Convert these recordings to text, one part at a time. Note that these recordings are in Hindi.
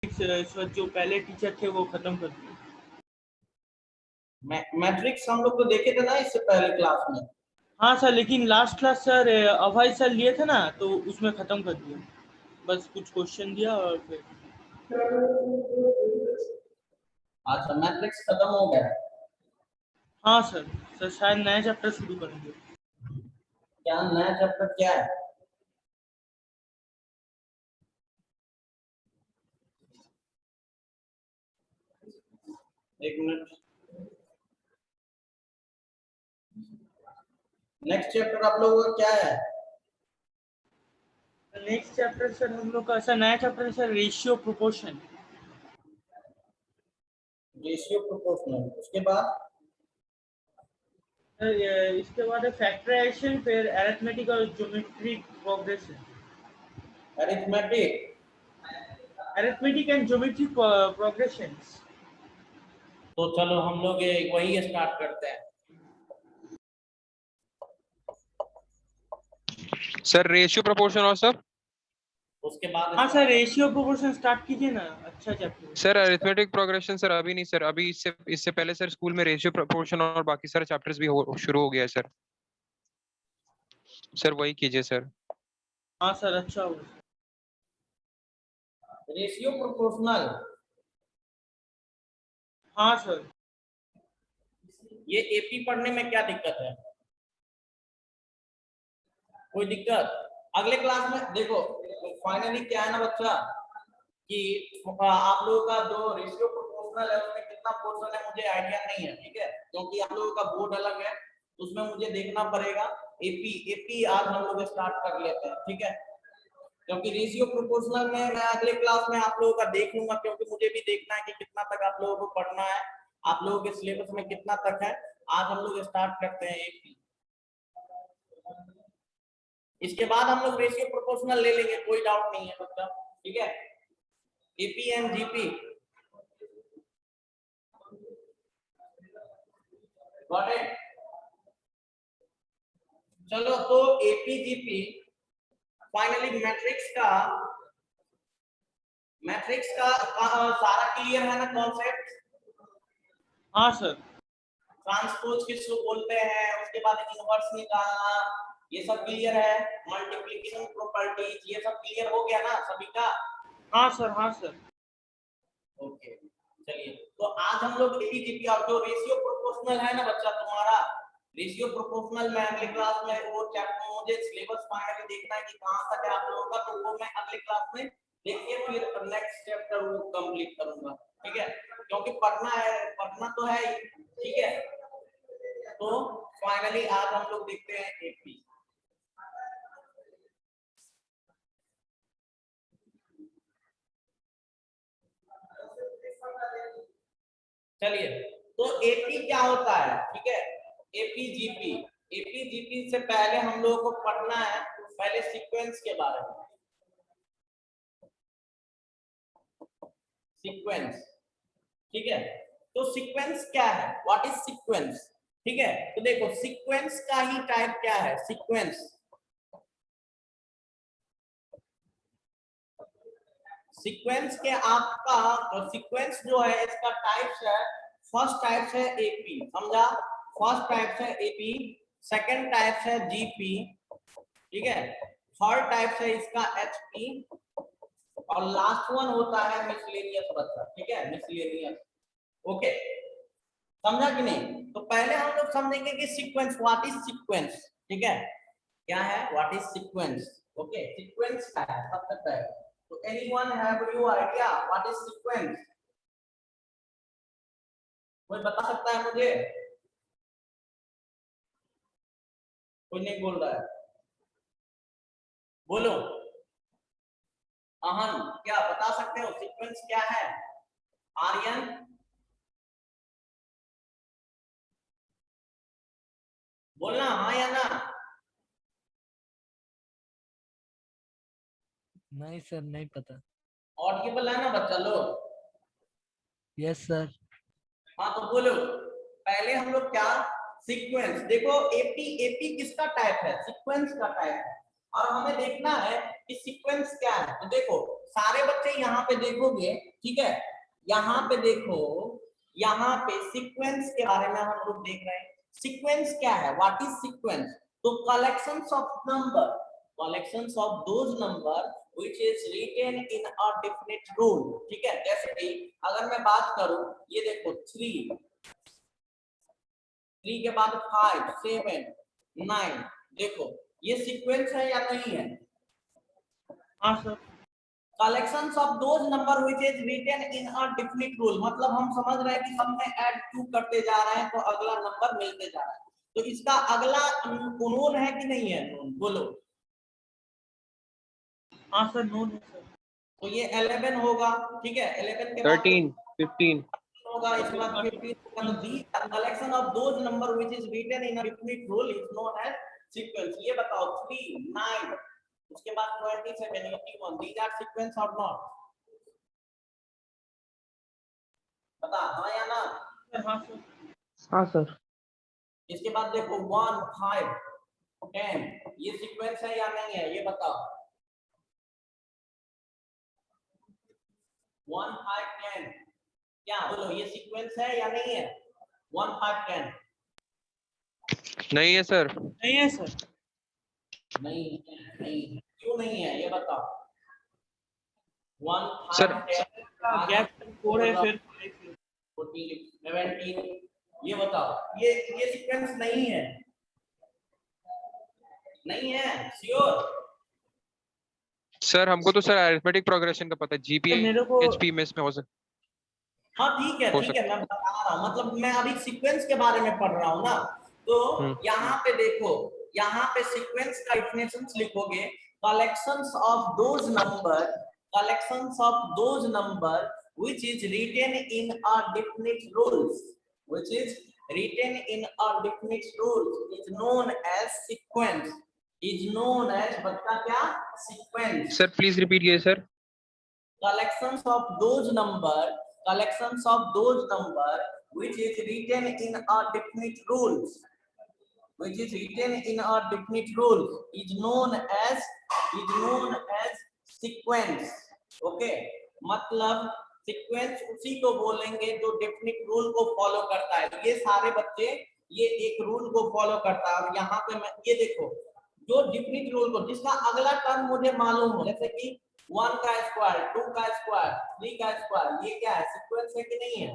जो पहले टीचर थे वो खत्म कर दिए। मैट्रिक्स हम लोग तो देखे थे ना इससे पहले क्लास में। हाँ सर, लेकिन लास्ट क्लास सर अभय सर लिए थे ना, तो उसमें खत्म कर दिया। बस कुछ क्वेश्चन दिया और फिर अच्छा, मैट्रिक्स खत्म हो गया। हाँ सर शायद नया चैप्टर शुरू करेंगे। क्या नया चैप्टर क्या है? एक मिनट। नेक्स्ट चैप्टर आप लोगों का क्या है? नेक्स्ट चैप्टर सर हम लोग का सर नया चैप्टर है sir, ratio proportion. Ratio proportional. उसके बाद इसके बाद है फैक्टराइजेशन, फिर अरिथमेटिक और geometric progression. Arithmetic and geometric progressions. तो चलो हम लोग वही स्टार्ट करते हैं। सर रेशियो प्रोपोर्शन और सर उसके बाद हाँ सर, रेशियो प्रोपोर्शन स्टार्ट कीजिए ना, अच्छा chapter. Sir arithmetic progression sir अभी नहीं सर, अभी इससे पहले सर स्कूल में रेशियो प्रोपोर्शन और बाकी सारे चैप्टर्स भी शुरू हो गया है सर वही कीजिए सर। हाँ सर, अच्छा होगा। रेशियो प्रोपोर्शनल, हाँ सर। ये एपी पढ़ने में क्या दिक्कत है? कोई दिक्कत? अगले क्लास में देखो, फाइनली क्या है ना बच्चा कि आप लोगों का जो रेशियो प्रोपोर्शनल है उसमें कितना पोर्शन है मुझे आइडिया नहीं है, ठीक है, क्योंकि आप लोगों का बोर्ड अलग है, उसमें मुझे देखना पड़ेगा। एपी आज हम लोग स्टार्ट कर लेते हैं, ठीक है, क्योंकि रेशियो प्रोपोर्शनल में मैं अगले क्लास में आप लोगों का देख लूंगा, क्योंकि मुझे भी देखना है कि कितना तक आप लोगों को पढ़ना है, आप लोगों के सिलेबस में कितना तक है। आज हम लोग स्टार्ट करते हैं एपी, इसके बाद हम लोग रेशियो प्रोपोर्शनल ले लेंगे, कोई डाउट नहीं है बच्चा, ठीक है। AP and GP, got it? चलो तो एपी जीपी फाइनली मैट्रिक्स का सारा क्लियर है ना कॉन्सेप्ट? हाँ सर। ट्रांसपोज किसको बोलते हैं, उसके बाद इनवर्स निकालना, ये सब क्लियर है। मल्टीप्लिकेशन प्रॉपर्टीज, ये सब क्लियर हो गया ना सभी का? हाँ सर, हाँ सर। ओके, चलिए तो आज हम लोग एपीजीपी और जो रेशियो प्रोपोर्शनल है ना बच्चा तुम्हारा, रेशियो प्रोपोर्शनल में अगले क्लास में वो चैप्टर मुझे सिलेबस फाइनली देखना है कि कहां तक है आप लोगों का, तो वो मैं अगले क्लास में देखिए फिर नेक्स्ट चैप्टर वो कंप्लीट करूंगा, ठीक है, क्योंकि पढ़ना तो है ही, ठीक है। तो फाइनली आज हम लोग देखते हैं एपी। चलिए तो एपी क्या होता है, ठीक है, एपीजीपी। एपीजीपी से पहले हम लोगों को पढ़ना है पहले सीक्वेंस के बारे में। सीक्वेंस, ठीक है, तो सीक्वेंस क्या है, व्हाट इज सीक्वेंस, ठीक है। तो देखो सीक्वेंस का ही टाइप क्या है, सीक्वेंस के आपका सीक्वेंस जो है इसका टाइप्स है, फर्स्ट टाइप्स है एपी, समझा, फर्स्ट टाइप्स है एपी, सेकंड टाइप्स है जीपी, ठीक है, थर्ड टाइप्स है इसका एचपी, और लास्ट वन होता है मिसलेनियस बच्चा, ठीक है, मिसलेनियस। ओके, समझा कि नहीं? तो पहले हम लोग समझेंगे कि सीक्वेंस, व्हाट इज सीक्वेंस, ठीक है, क्या है, what is sequence. Okay, sequence क्या है सबसे पहले, तो anyone have you idea what is sequence? कोई बता सकता है मुझे? कोई नहीं बोल रहा है, बोलो। अहन, क्या बता सकते हो सीक्वेंस क्या है? आर्यन, बोलना हाँ या ना। नहीं सर, नहीं पता। ऑडिबल है ना बच्चा लोग? Yes sir. हाँ तो बोलो, पहले हम लोग क्या, सीक्वेंस, देखो एपी, एपी किसका टाइप है, सीक्वेंस का टाइप है, और हमें देखना है कि सीक्वेंस क्या है। तो देखो सारे बच्चे यहाँ पे देखोगे, ठीक है, यहाँ पे देखो, यहाँ पे सीक्वेंस के बारे में हम लोग देख रहे हैं। सीक्वेंस क्या है, व्हाट इज सीक्वेंस? तो collections of number, collections of those number which is written in a definite rule, ठीक है। जैसे कि अगर मैं बात करूं, ये देखो 3 के बाद 5 7 9, देखो ये सीक्वेंस है या नहीं है? हाँ sir. Collections of those number which is written in a definite rule, मतलब हम समझ रहे हैं कि सब में ऐड 2 करते जा रहे हैं तो अगला नंबर मिलते जा रहा है। तो इसका अगला नोन है कि नहीं है? नोन बोलो। हाँ सर, नोन है सर। तो ये 11 होगा, ठीक है। 11 के बाद 13 15 होगा, इसके बाद 15 होगा। तो the collection of those number which is written in a definite rule is known as sequence. ये बताओ 3 9 उसके बाद 27 81, these are sequence or not? बता, हाँ या ना? हाँ सर। हाँ सर। इसके बाद देखो 1 5 10, ये सीक्वेंस है या नहीं है? ये बताओ। 1 5 10, क्या बोलो, ये सीक्वेंस है या नहीं है? 1 5 10 नहीं है सर। नहीं है सर। नहीं है, नहीं है। क्यों नहीं है ये बताओ। 1 सर 5 10 गैप 4 है, फिर 14 17, ये बताओ, ये सीक्वेंस नहीं है, नहीं है, श्योर? सर हमको तो सर अरिथमेटिक प्रोग्रेशन का पता है, जीपी मेरे को एचपी में इसमें हो सकता। हाँ ठीक है, हो ठीक है, मैं बता रहा हूँ, मतलब मैं अभी सीक्वेंस के बारे में पढ़ रहा हूँ ना। तो यहाँ पे देखो, यहाँ पे सीक्वेंस का डेफिनेशंस लिखोगे, collections of those number, collections of those number which is written in a definite rules, which is written in a definite rules is known as sequence, is known as, बता क्या? Sequence. सर प्लीज रिपीट कीजिए sir. Collections of those number, collections of those number which is written in a definite rules, which is written in a definite rules is known as sequence. Okay, मतलब सीक्वेंस उसी को बोलेंगे जो डेफिनिट रूल को फॉलो करता है। ये सारे बच्चे ये एक रूल को फॉलो करता है, और यहाँ पे मैं ये देखो, जो डेफिनिट रूल को, जिसका अगला टर्म मुझे मालूम हो, जैसे कि 1 का स्क्वायर, 2 का स्क्वायर, 3 का स्क्वायर, ये क्या है? सीक्वेंस है कि नहीं है?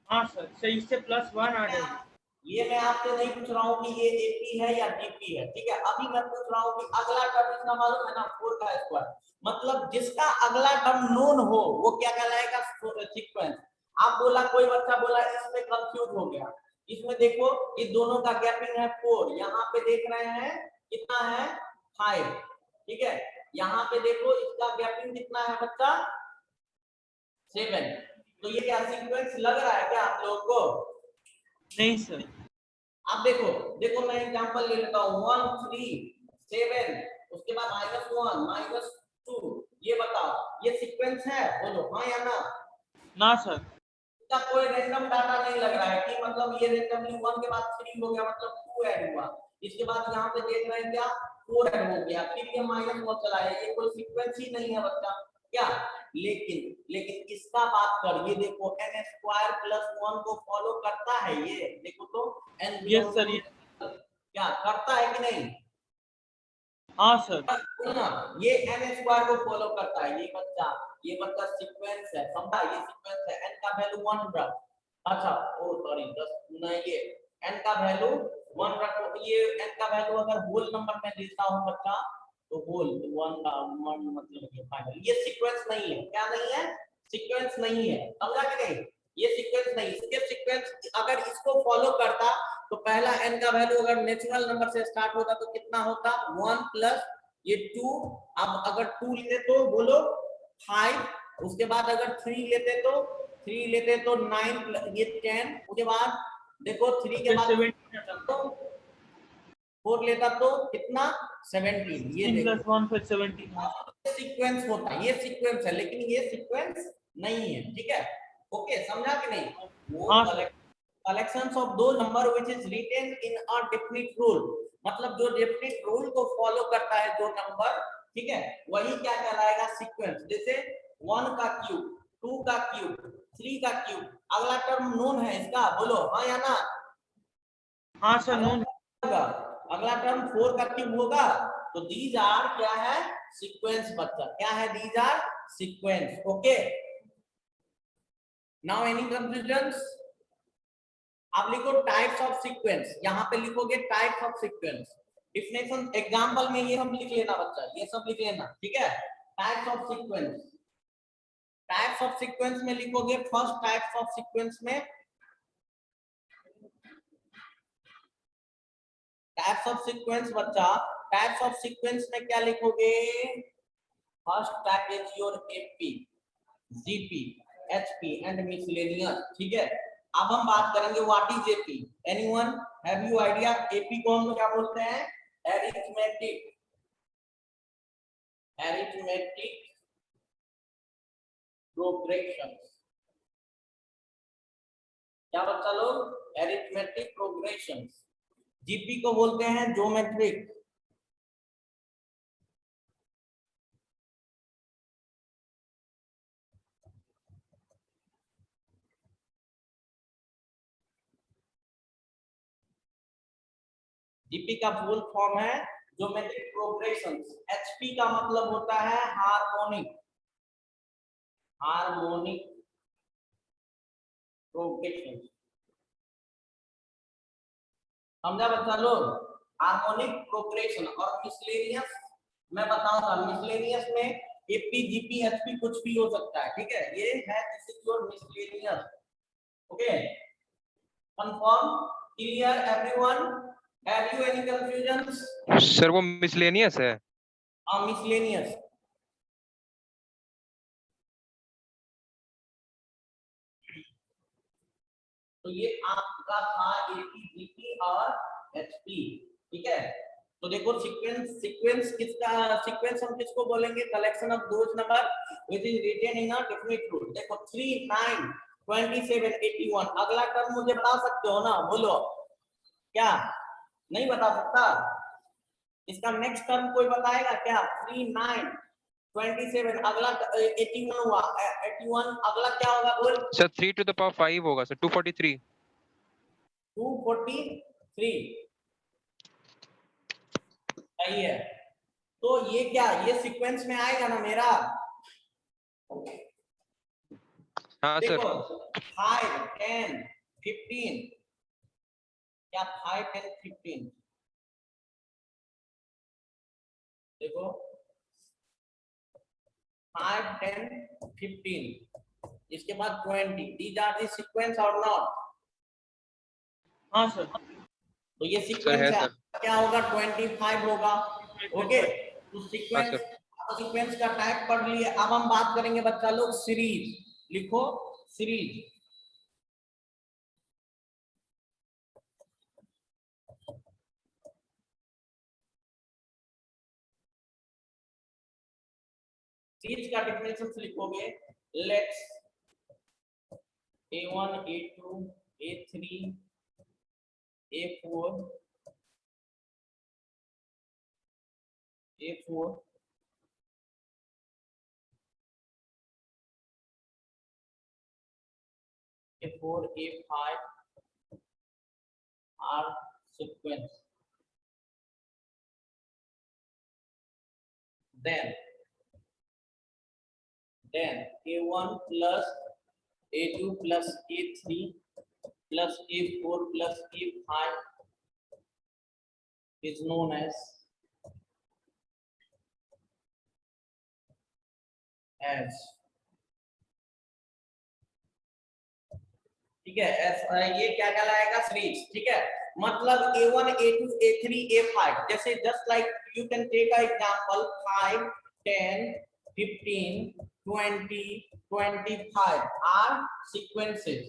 हाँ सर, सही से +1 आ जाएगा। ये मैं आपसे नहीं पूछ रहा हूँ कि ये एपी है या जीपी है, ठीक है। अभी मैं पूछ रहा हूँ कि अगला टर्म इसका मालूम है ना, 4 का स्क्वायर, मतलब जिसका अगला टर्म नोन हो वो क्या कहलाएगा? सीक्वेंस। आप बोला, कोई बच्चा बोला इसमें कंफ्यूज हो गया, इसमें देखो ये दोनों का गैपिंग है 4, यहाँ पे देख रहे हैं कितना है? 5, ठीक है। यहाँ पे देखो इसका गैपिंग कितना है बच्चा? 7। तो ये क्या सीक्वेंस लग रहा है क्या आप लोगों को? नहीं सर। आप देखो, देखो मैं एग्जांपल ले लेता हूँ, 1 3 7, उसके बाद -1 -2, ये बताओ ये सीक्वेंस है? बोलो हाँ या ना? ना सर। इसका कोई रैंडम डाटा नहीं लग रहा है कि मतलब ये रैंडमली 1 के बाद 3 हो गया मतलब 2 ऐड हुआ, इसके बाद यहाँ पे देख रहे हैं क्या 4 ऐड हो गया, फिर ये -1 चला है, ये कोई सीक्वेंस ही नहीं है बच्चा क्या। लेकिन इसका बात कर, ये देखो n² + 1 को फॉलो करता है, ये देखो तो n यस सर। क्या करता है कि नहीं? हाँ सर। ना, ये n² को फॉलो करता है, ये बच्चा सीक्वेंस है, समझा? ये सीक्वेंस है, n का वैल्यू 1 रख, अच्छा ओ सॉरी 10 नहीं, ये n का वैल्यू 1 रखो, ये n का वैल्यू अगर होल नंबर में देता हूं बच्चा तो होल 1 का 1 मतलब ये फाइनल, ये सीक्वेंस नहीं है, क्या नहीं है? सीक्वेंस नहीं है, समझा कि नहीं? ये सीक्वेंस नहीं, इसके सीक्वेंस अगर इसको फॉलो करता तो पहला n का वैल्यू अगर नेचुरल नंबर से स्टार्ट होता तो कितना होता? 1 प्लस ये 2, अब अगर 2 लेते तो बोलो 5, उसके बाद अगर 3 लेते तो 9 ये 10, उसके बाद देखो 3 के बाद 4 लेता तो कितना? 17, ये देखो 1 फिर 17 सीक्वेंस होता है, ये सीक्वेंस है, लेकिन ये सीक्वेंस नहीं है, ठीक है। ओके, समझा कि नहीं? वो collections of those number which is written in a definite rule, मतलब जो डेफिनिट रूल को फॉलो करता है जो नंबर, ठीक है, वही क्या कहलाएगा सीक्वेंस। जैसे 1 का क्यूब, 2 का क्यूब, 3 का क्यूब, अगला टर्म नोन है इसका, बोलो हाँ या ना। हाँ सर नोन। अगला टर्म 4 का क्यूब होगा, तो दीज आर क्या है, सीक्वेंस बच्चा, क्या है, these are sequence. Okay, now any confusions? आप लिखो टाइप्स ऑफ सीक्वेंस, यहाँ पे लिखोगे types of sequence. Definition example में ये हम लिख लेना बच्चा, ये सब लिख लेना, ठीक है। Types of sequence, types of sequence में लिखोगे, फर्स्ट टाइप्स ऑफ सीक्वेंस में, टाइप्स ऑफ सीक्वेंस बच्चा, टाइप्स ऑफ सीक्वेंस में क्या लिखोगे, first type is your AP, GP, HP and miscellaneous, ठीक है। अब हम बात करेंगे what is AP. Anyone have you idea AP को हम क्या बोलते हैं? Arithmetic, arithmetic progression. क्या बच्चा लोग? Arithmetic progression. जीपी को बोलते हैं ज्योमेट्रिक, जीपी का फुल फॉर्म है ज्योमेट्रिक प्रोग्रेशंस। एचपी का मतलब होता है हार्मोनिक, हार्मोनिक प्रोग्रेशन। समझा बच्चा लोग? Harmonic progression. और मिसलेनियस मैं बताऊंगा, मिसलेनियस में एपी, जीपी, एचपी कुछ भी हो सकता है, ठीक है। ये है this is your miscellaneous. Okay, confirm, clear everyone? Have you any confusions? Sir वो मिसलेनियस है। हाँ मिसलेनियस। तो ये आपका था एपी, जीपी और एचपी, ठीक है। तो देखो सीक्वेंस, सीक्वेंस किसका, सीक्वेंस हम किसको बोलेंगे? Collection of those number which is written in a definite rule. देखो 3, 9, 27, 81, अगला टर्म मुझे बता सकते हो ना, बोलो। क्या नहीं बता सकता? इसका नेक्स्ट टर्म कोई बताएगा क्या? 3, 9, 27, अगला 81 हुआ, 81 अगला क्या होगा बोल? सर 3 to the power 5 होगा सर, 243। 243 सही है। तो ये क्या, ये सीक्वेंस में आएगा ना मेरा? हाँ सर। देखो 5, 10, 15, क्या 5, 10, 15, देखो 5, 10, 15, इसके बाद 20, these are the sequence or not? हाँ सर। तो ये सर सीक्वेंस है है, सर। क्या होगा? 25 होगा। ओके, तो हाँ सीक्वेंस, सर। सीक्वेंस का टाइप पढ़ लिए। अब हम बात करेंगे बच्चा लोग सीरीज। लिखो सीरीज। सीरीज का डेफिनेशन से लिखोगे, let's A1, A2, A3, A4, A4, A4, A5 are sequence. Then A1 plus A2 plus A3 plus A4 plus A5 is known as ठीक है, ये क्या कहलाएगा? सीरीज, ठीक है। मतलब A1, A2, A3, A5, जैसे just like you can take a example 5, 10, 15, 20, 25 are sequences.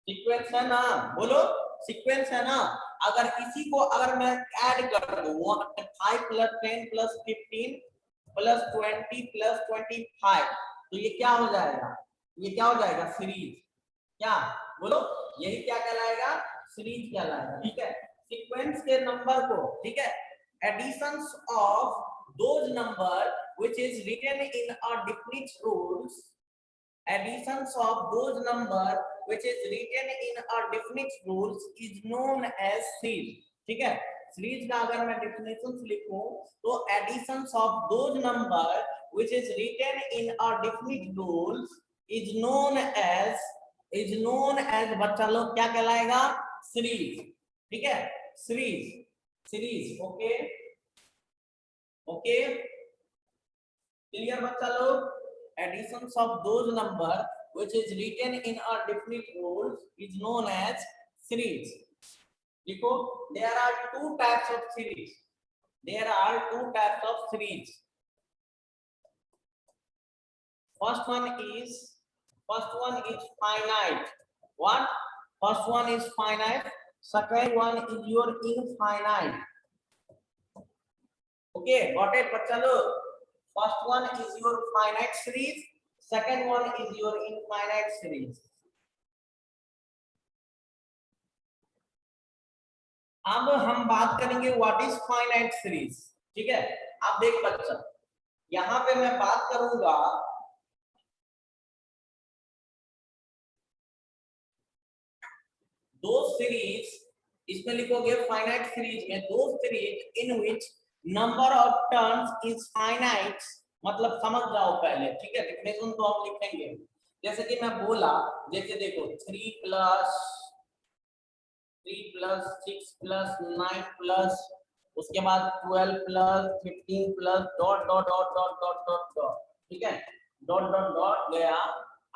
Sequence है ना, बोलो सीक्वेंस है ना। अगर इसी को अगर मैं ऐड कर दूं 5 + 10 + 15 + 20 + 25, तो ये क्या हो जाएगा? ये क्या हो जाएगा? सीरीज। क्या बोलो? यही क्या कहलाएगा? सीरीज कहलाएगा, ठीक है। सीक्वेंस के नंबर को, ठीक है, additions of those number which is written in a definite rules, additions of those number which is written in a definite rules is known as series. ठीक है, सीरीज का अगर मैं डेफिनेशन लिखूं तो additions of those number which is written in a definite rules is known as बच्चा लोग क्या कहलाएगा? सीरीज. ठीक है, सीरीज. ओके क्लियर बच्चा लोग? additions of those number which is written in a definite rules is known as series. देखो, there are two types of series. First one is finite. What? First one is finite. Second one is your infinite. Okay, got it, बच्चा लोग? First one is your finite series. Second one is your infinite series. अब हम बात करेंगे व्हाट इज फाइनाइट सीरीज. ठीक है, आप देख बच्चा, यहां पे मैं बात करूंगा दो सीरीज. इसमें लिखोगे फाइनाइट सीरीज में दो series in which number of terms is finite. मतलब समझ जाओ पहले. ठीक है, डेफिनेशन तो हम लिखेंगे. जैसे कि मैं बोला, जैसे देखो 3 प्लस 6 प्लस 9 प्लस उसके बाद 12 plus 15 plus dot dot dot dot dot dot dot. ठीक है, डॉट डॉट डॉट गया.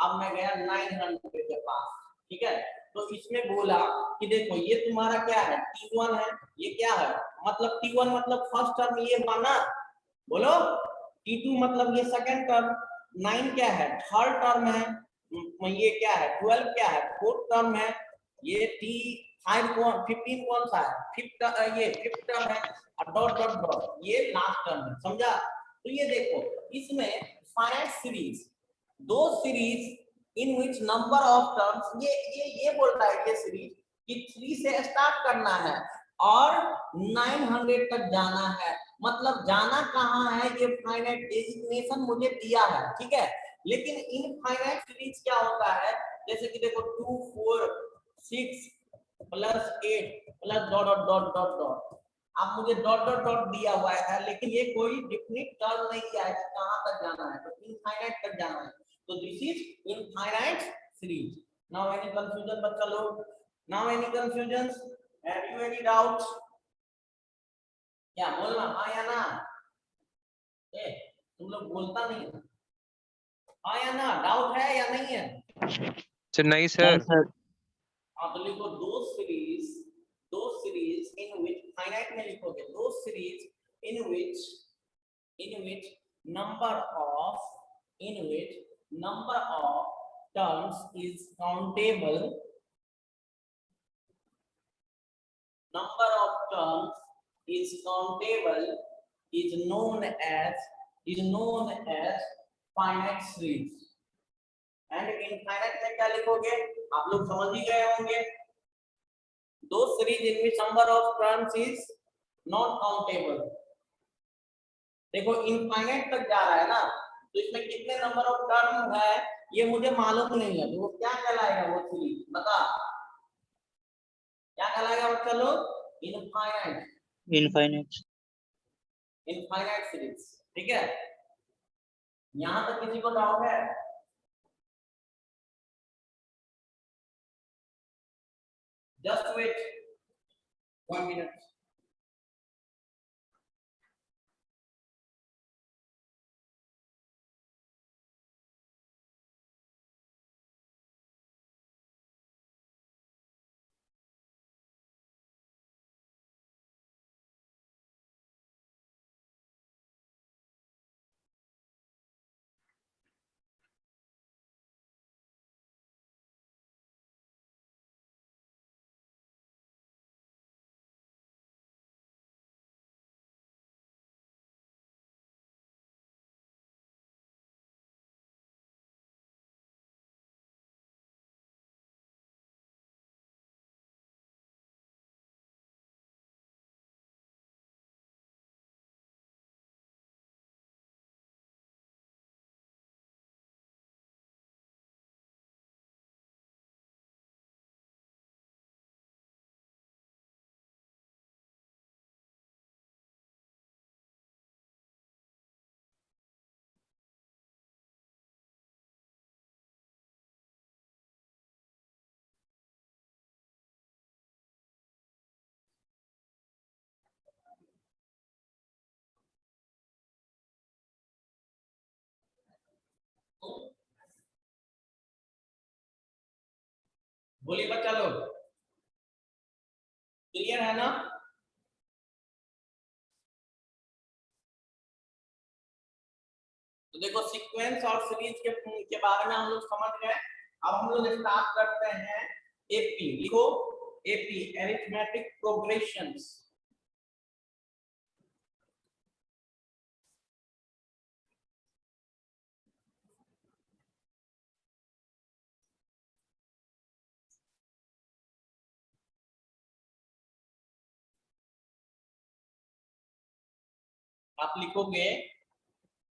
अब मैं गया 900 के पास. ठीक है, तो इसमें बोला कि देखो ये तुम्हारा क्या है, T1 है. ये क्या है, मतलब T1 मतलब फर्स्ट टर्म ये हुआ ना. बोलो, T2 मतलब ये सेकंड टर्म. 9 क्या है, थर्ड टर्म है. ये क्या है, 12 क्या है, फोर्थ टर्म है. ये T5 15 कौन सा है, फिफ्थ टर्म है. और डॉट डॉट डॉट ये लास्ट टर्म है. समझा? तो ये देखो, इसमें फाइनाइट सीरीज, दो series in which number of terms, ये बोल रहा है ये सीरीज कि 3 से स्टार्ट करना है और 900 तक जाना है. मतलब जाना कहाँ है, ये फाइनाइट डेजिग्नेशन मुझे दिया है. ठीक है, लेकिन इनफाइनाइट सीरीज क्या होता है, जैसे कि देखो 2 4 6 plus 8 plus dot dot dot dot dot. अब मुझे डॉट डॉट डॉट दिया हुआ है, लेकिन ये कोई डिफिनिट टर्म नहीं दिया है कि कहां तक जाना है. तो इनफाइनाइट तक जाना है. तो this is infinite series. Now any confusion बच्चा लोग? Now any confusion? Have you any doubt? क्या बोलना, हाँ या ना? तुम लोग बोलता नहीं है. हाँ या ना? डाउट है या नहीं है? सर नहीं सर. आप लिखो दो सीरीज इन विच फाइनाइट में लिखोगे दो series in which number of terms is countable. Number of terms is countable is known as finite series. And infinite में क्या लिखोगे, आप लोग समझ ही गए होंगे. दो series in which number of terms is not countable. देखो इनफाइनाइट तक जा रहा है ना, तो इसमें कितने नंबर ऑफ टर्म है ये मुझे मालूम नहीं है. तो वो क्या कहलाएगा, वो सीरीज बता, क्या कहलाएगा बच्चा लोग? Infinite series. ठीक है, यहां तक किसी को डाउट है? Just wait 1 minute. बोलिए बच्चा लोग, क्लियर है ना? तो देखो सीक्वेंस और सीरीज के बारे में हम लोग समझ गए। अब हम लोग स्टार्ट करते हैं एपी। लिखो एपी, अरिथमेटिक प्रोग्रेशंस। आप लिखोगे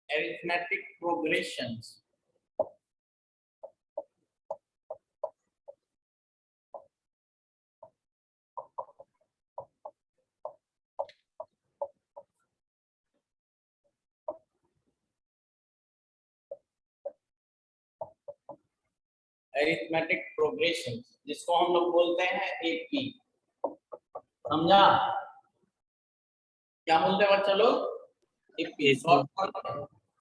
arithmetic progressions। arithmetic progressions जिसको हम लोग बोलते हैं एपी। समझा? क्या बोलते हैं बच्चा लोग? एपी।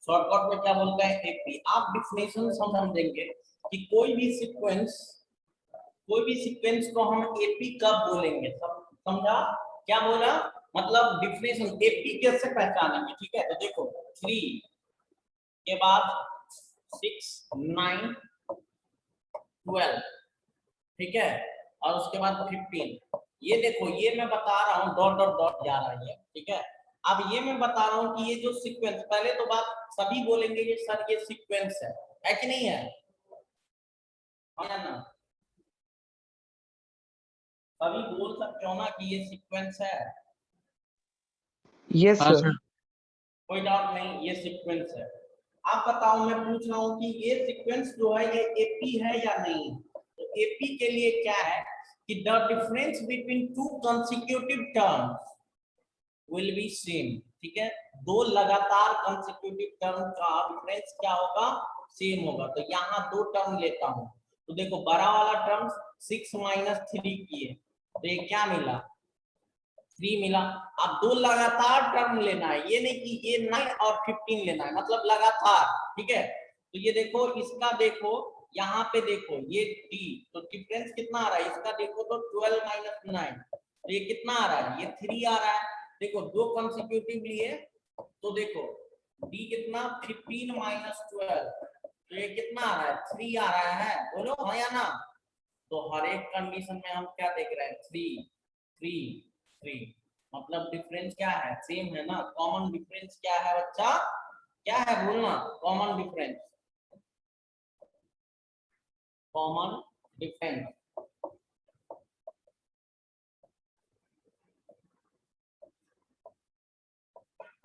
शॉर्टकट में क्या बोलते हैं? एपी। आप डिफिनेशन समझेंगे कि कोई भी सीक्वेंस को हम एपी कब बोलेंगे। समझा? क्या बोला? मतलब डिफिनेशन एपी कैसे पहचानेंगे। ठीक है, तो देखो 3 के बाद 6 9 12, ठीक है, और उसके बाद 15। ये देखो, ये मैं बता रहा हूँ डॉट डॉट डॉट जा रहा है, ठीक है। अब ये मैं बता रहा हूँ कि ये जो सीक्वेंस, पहले तो बात सभी बोलेंगे ये सर ये सीक्वेंस है कि नहीं है? है ना? सभी बोल सकते हो ना कि ये सीक्वेंस है। Yes sir. कोई डाउट नहीं, ये सीक्वेंस है। आप बताओ, मैं पूछ रहा हूँ कि ये सीक्वेंस जो है ये एपी है या नहीं? तो एपी के लिए क्या है कि the difference between two consecutive terms will be same. ठीक है, दो लगातार कंसेक्यूटिव टर्म का डिफरेंस क्या होगा? सेम होगा। तो यहाँ दो टर्म लेता हूँ, तो देखो बड़ा वाला टर्म 6 - 3 की है, तो ये क्या मिला? 3 मिला। अब दो लगातार टर्म लेना है, ये नहीं कि ये 9 और 15 लेना है, मतलब लगातार। ठीक है, तो ये देखो, इसका देखो, यहाँ पे देखो ये डी, तो डिफरेंस कितना आ रहा है इसका? देखो तो 12 - 9, तो ये कितना आ रहा है? ये 3 आ रहा है। देखो दो कंसेक्यूटिव लिए, तो देखो डी कितना? 15 - 12, तो ये कितना आ रहा है? 3 आ रहा है। बोलो हाँ या ना? तो हर एक कंडीशन में हम क्या देख रहे हैं? 3 3 3, मतलब डिफरेंस क्या है? सेम है ना। कॉमन डिफरेंस क्या है बच्चा? क्या है बोलना? Common difference, common difference.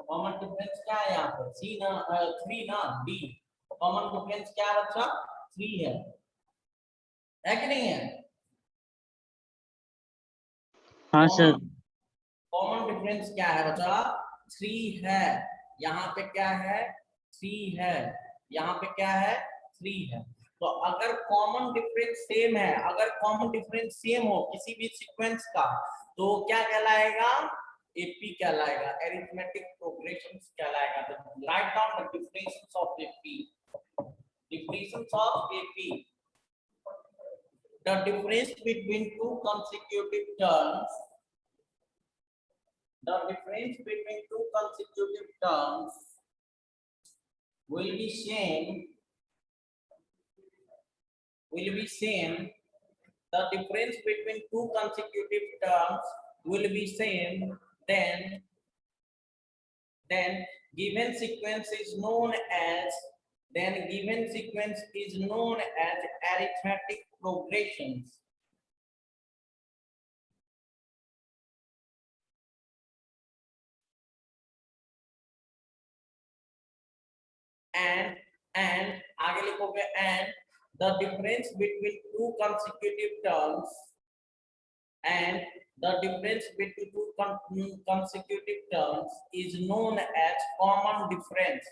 Common difference क्या है यहाँ पे? सी ना, 3 ना, डी। कॉमन डिफरेंस क्या है बच्चा? 3 है कि नहीं है? हाँ सर। कॉमन डिफरेंस क्या है बच्चा? 3 है। यहाँ पे क्या है? 3 है। यहाँ पे क्या है? 3 है। तो अगर कॉमन डिफरेंस सेम है, अगर कॉमन डिफरेंस सेम हो किसी भी सीक्वेंस का, तो क्या कहलाएगा? एपी कहलाएगा, अरिथमेटिक प्रोग्रेशंस कहलाएगा। तो write down the definitions of AP. Definitions of AP: the difference between two consecutive terms, the difference between two consecutive terms will be same, the difference between two consecutive terms will be same, then given sequence is known as arithmetic progressions. and आगे लिखोगे and the difference between two consecutive terms is known as common difference,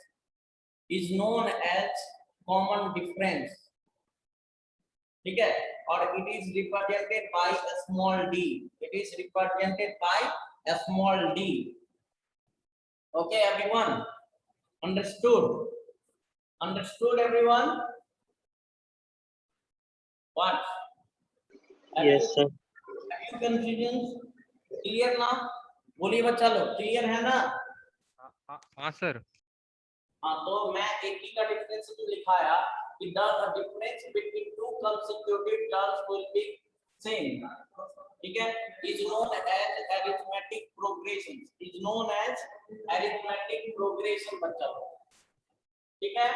ठीक है, और it is represented by a small d, okay everyone? Understood everyone? What? Yes sir. Confusion clear ना? बोलिए बच्चा लोग, क्लियर है ना? हाँ सर। हाँ, तो मैं एक ही का डिफरेंस लिखाया कि the difference between two consecutive terms will be same, ठीक है, is known as arithmetic progression, is known as arithmetic progression बच्चा लोग, ठीक है।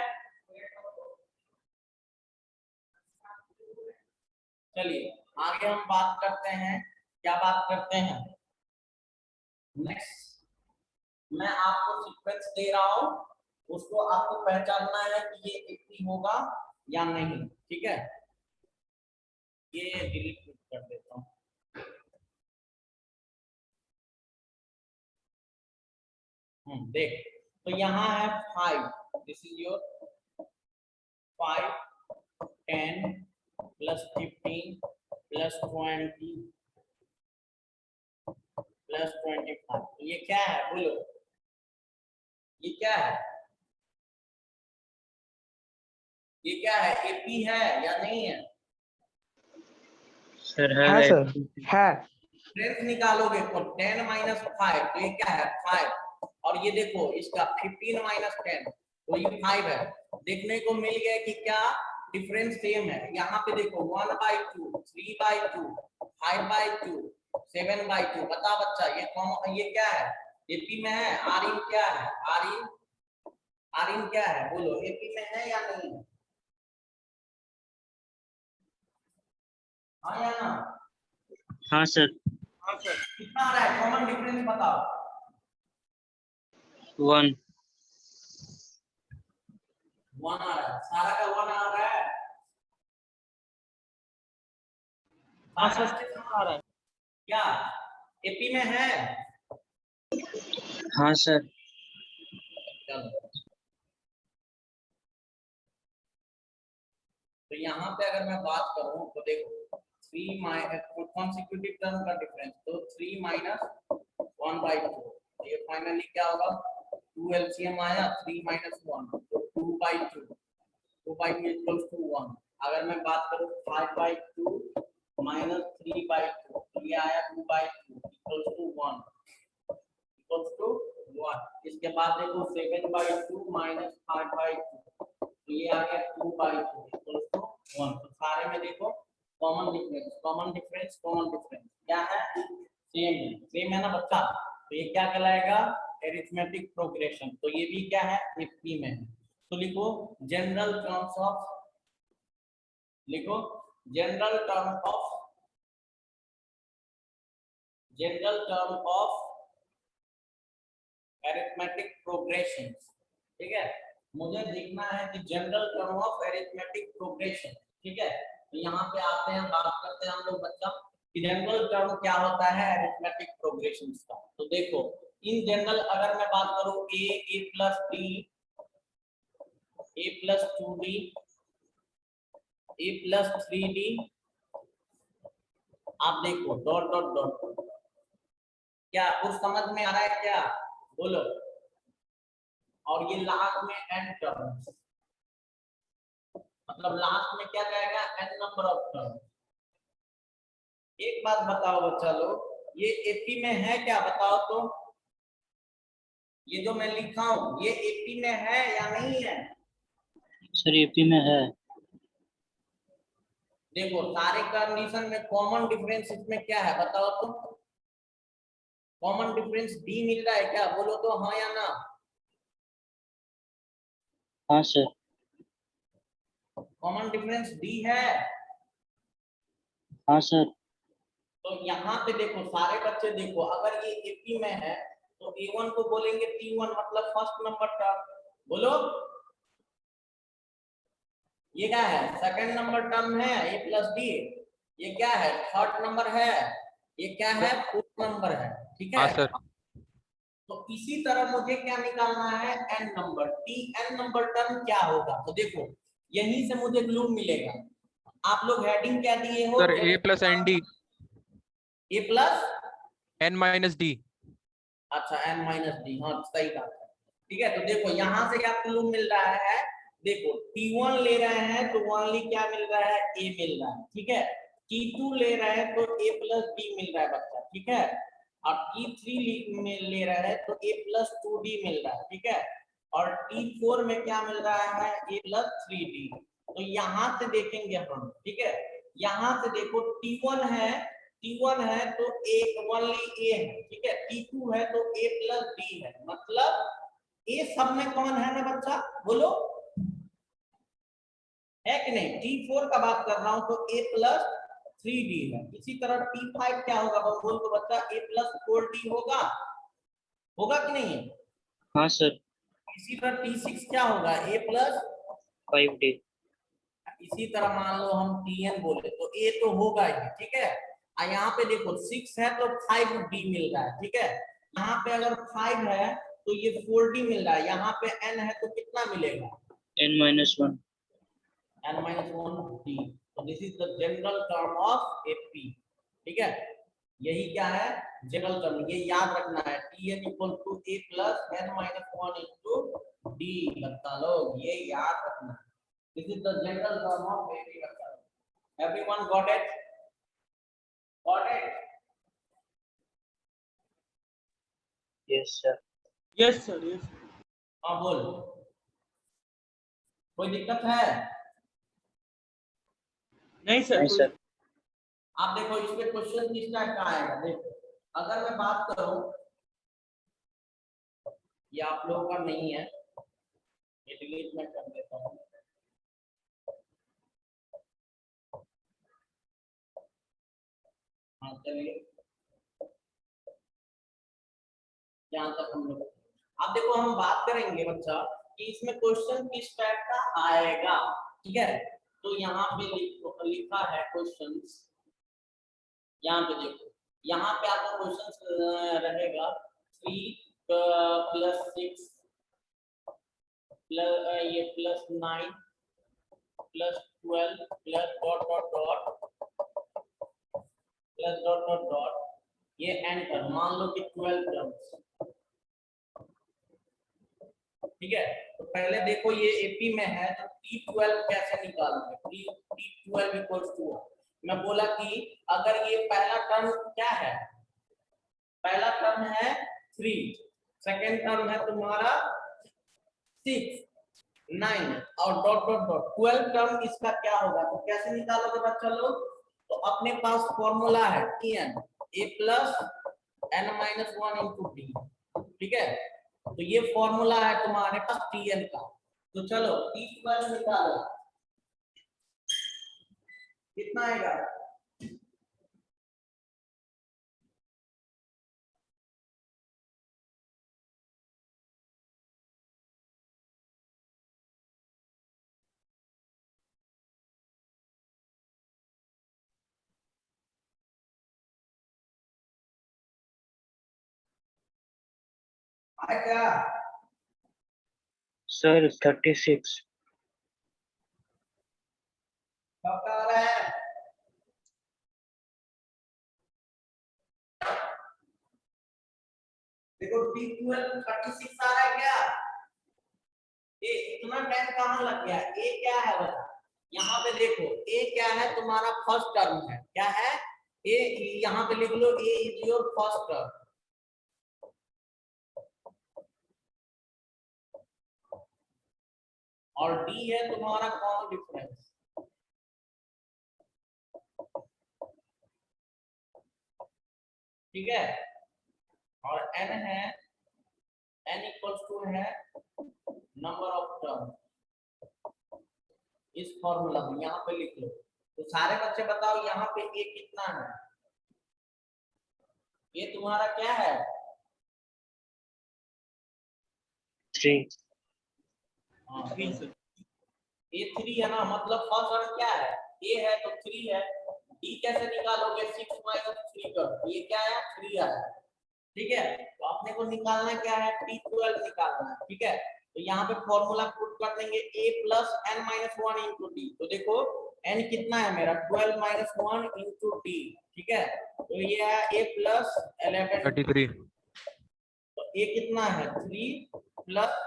चलिए आगे हम बात करते हैं, क्या बात करते हैं नेक्स्ट। मैं आपको सीक्वेंस दे रहा हूं, उसको आपको पहचानना है कि ये AP होगा या नहीं, ठीक है। ये डिलीट कर देता हूं। देख, तो यहाँ है 5, this is your 5 10 plus 15 plus 20 plus 25। ये क्या है बोलो, ये क्या है? ये क्या है? AP है या नहीं है? सर है। हाँ सर है। डिफरेंस निकालोगे तो 10 माइनस 5, तो ये क्या है 5, और ये देखो इसका 15 माइनस 10, तो ये 5 है। देखने को मिल गया कि क्या डिफरेंस सेम है। यहाँ पे देखो 1/2 3/2 5/2 7/2। बता बच्चा, ये कौन, ये क्या है? AP में है। आरिन क्या है? आरिन क्या है बोलो, AP में है या नहीं? हाँ या ना? हाँ सर। हाँ सर। कितना आ रहा है कॉमन डिफरेंस बताओ। 1 1 आ रहा है, सारा का 1 आ रहा है। हाँ सर आ रहा है। क्या AP में है? हाँ सर। चलो, तो यहाँ पे अगर मैं बात करूं तो देखो 3 कॉन्सेक्यूटिव टर्म का डिफरेंस, तो 3 माइनस 1/2, ये फाइनली क्या होगा 2 LCM आया 3 माइनस 1, तो 2/2 2/2 इक्वल्स टू 1। अगर मैं बात करूं 5/2 माइनस 3/2, तो ये आया 2/2 इक्वल्स टू 1 इक्वल्स टू 1। इसके बाद देखो 7/2 माइनस 5/2, तो ये आ गया 2/2 इक्वल्स टू 1। तो सारे में देखो common difference common difference common difference क्या है? सेम है ना बच्चा। तो ये क्या कहलाएगा? Arithmetic progression. तो ये भी क्या है? AP में है। तो लिखो जनरल टर्म्स ऑफ, लिखो general term of arithmetic progression, ठीक है। मुझे देखना है कि general term of arithmetic progression, ठीक है। तो यहाँ पे आते हैं, बात करते हैं हम लोग बच्चा कि जनरल टर्म क्या होता है अरिथमेटिक प्रोग्रेशन का। तो देखो इन जनरल अगर मैं बात करूं a plus b, a plus 2b, a plus 3d, आप देखो डॉट डॉट डॉट, क्या कुछ समझ में आ रहा है क्या बोलो? और ये लास्ट में n टर्म्स, मतलब लास्ट में क्या जाएगा n नंबर ऑफ टर्म। एक बात बताओ बच्चा लोग, ये AP में है क्या बताओ तो? ये जो मैं लिखा हूं ये AP में है या नहीं है? सर AP में है। देखो सारे कंडीशन में कॉमन डिफरेंस इसमें क्या है बताओ तो? कॉमन डिफरेंस D मिल रहा है क्या बोलो तो, हाँ या ना? हाँ सर। कॉमन डिफरेंस D है। हाँ सर। तो यहाँ पे देखो सारे बच्चे देखो, अगर ये AP में है तो A1 को बोलेंगे T1, मतलब फर्स्ट नंबर टर्म। बोलो ये क्या है? सेकंड नंबर टर्म है A प्लस D। ये क्या है? थर्ड नंबर है। ये क्या है? फोर्थ नंबर है, ठीक है। हाँ सर। तो इसी तरह मुझे क्या निकालना है? n number, Tn number term क्या होगा? तो देखो यहीं से मुझे क्लू मिलेगा। आप लोग हेडिंग क्या दिए हो? Sir A plus ND A plus N minus D। अच्छा n माइनस डी, हाँ सही बात है, ठीक है। तो देखो यहाँ से क्या क्लू मिल रहा है? देखो T1 ले रहे हैं तो ओनली क्या मिल रहा है? A मिल रहा है, ठीक है। T2 ले रहे हैं तो A प्लस B मिल रहा है बच्चा, ठीक है, और T3 में ले रहे हैं तो A प्लस 2D मिल रहा है, ठीक है, और T4 में क्या मिल रहा है, A प्लस 3D। तो यहाँ से देखेंगे हम, ठीक है, यहाँ से देखो T1 है तो A ओनली A है, ठीक है, T2 है तो A प्लस B है, मतलब A सब में कौन है ना बच्चा, बोलो, है कि नहीं। T4 का बात कर रहा हूं तो A प्लस 3D है। इसी तरह T5 क्या होगा बोल तो बच्चा, A प्लस 4D होगा कि नहीं। हाँ सर। इसी तरह T6 क्या होगा, A प्लस 5D। इसी तरह मान लो हम Tn बोले तो A तो होगा ही, ठीक है, और यहाँ पे देखो 6 है तो 5D मिल रहा है, ठीक है, यहाँ पे अगर 5 है तो ये 4D मिल रहा है, यहाँ पे n है तो कितना मिलेगा, n-1। n-1D। तो this is the general term of AP, ठीक है, यही क्या है, जनरल टर्म, ये याद रखना है, Tn equal to A plus n-1 into D, बता लो, ये याद रखना है, this is the general term of AP। Everyone got it, got it. Yes sir. Yes sir, yes. हाँ बोल, कोई दिक्कत है, नहीं सर, नहीं सर। आप देखो इस पे क्वेश्चन किस टाइप का आएगा, देखो अगर मैं बात करूं, ये आप लोगों का नहीं है, ये डिलीट मैं कर देता हूं, हाँ चलिए, जहां तक हम लोग, अब देखो हम बात करेंगे बच्चा कि इसमें क्वेश्चन किस टाइप का आएगा, ठीक है, तो यहाँ पे लिखा है क्वेश्चंस, यहाँ पे देखो, यहाँ पे आपका क्वेश्चन रहेगा 3 प्लस 6 प्लस ये plus 9 plus 12 plus dot dot dot plus dot dot dot, ये एंटर, मान लो कि 12 टर्म्स, ठीक है, तो पहले देखो ये एपी में है तो T12 कैसे निकालोगे, T12 इक्वल्स टू, मैं बोला कि अगर ये पहला टर्म क्या है, पहला टर्म है 3, सेकंड टर्म है तुम्हारा 6, 9 और डॉट डॉट डॉट 12 टर्म, इसका क्या होगा, तो कैसे निकालोगे बच्चा लोग, तो अपने पास फॉर्मूला है Tn A plus n-1 into D, ठीक है, तो ये फॉर्मूला है तुम्हारे पास Tn का, तो चलो T12 निकालो, कितना आएगा, आएगा सर 36। कब आ रहा है, देखो T12 36 आ रहा है क्या, ये इतना टाइम कहाँ लग गया, ए क्या है बता, यहाँ पे देखो ए क्या है, तुम्हारा फर्स्ट टर्म है, क्या है ए, यहाँ पे लिख लो ए इज योर फर्स्ट टर्म, और डी है तुम्हारा कॉमन डिफरेंस, ठीक है, और n है, n इक्वल्स टू है नंबर ऑफ टर्म, इस फॉर्मूला में यहाँ पे लिख लो, तो सारे बच्चे बताओ यहाँ पे ए कितना है, ये तुम्हारा क्या है 3। हाँ 3 सर। ए 3 है ना, मतलब फर्स्ट टर्म क्या है, ए है तो 3 है, डी कैसे निकालोगे, 6 माइनस 3 कर, ये क्या है 3 आया, ठीक है, तो अपने को निकालना क्या है, T12 निकालना है, ठीक है, तो यहाँ पे फॉर्मूला पुट कर देंगे a plus n-1 into D, तो देखो n कितना है मेरा 12 माइनस 1 इंटू डी, ठीक है, तो ये है a प्लस 11, 33। तो a कितना है 3 प्लस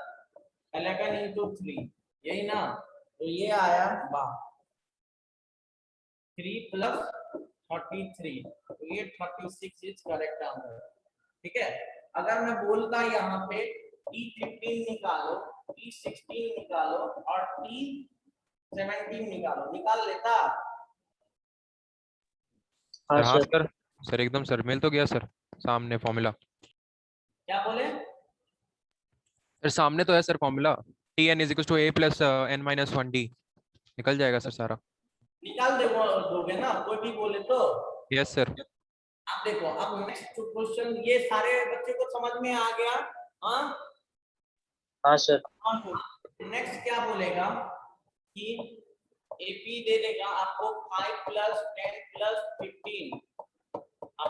11 इंटू 3, यही ना, तो ये आया 12, 3 प्लस 33, तो ये 36 इज करेक्ट आंसर। ठीक है, अगर मैं बोलता यहाँ पे E15 निकालो, E16 निकालो और T17 निकालो, निकाल लेता? हाँ हाँ सर। सर एकदम सर, मिल तो गया सर सामने फॉर्मूला। क्या बोले? सर सामने तो है sir formula, Tn is equal to a plus n minus 1d, निकल जाएगा सर सारा। निकाल दोगे ना, कोई भी बोले तो? Yes sir. अब देखो, अब नेक्स्ट क्वेश्चन, ये सारे बच्चे को समझ में आ गया? हाँ हाँ सर। नेक्स्ट क्या बोलेगा कि एपी दे देगा आपको 5 plus 10 plus 15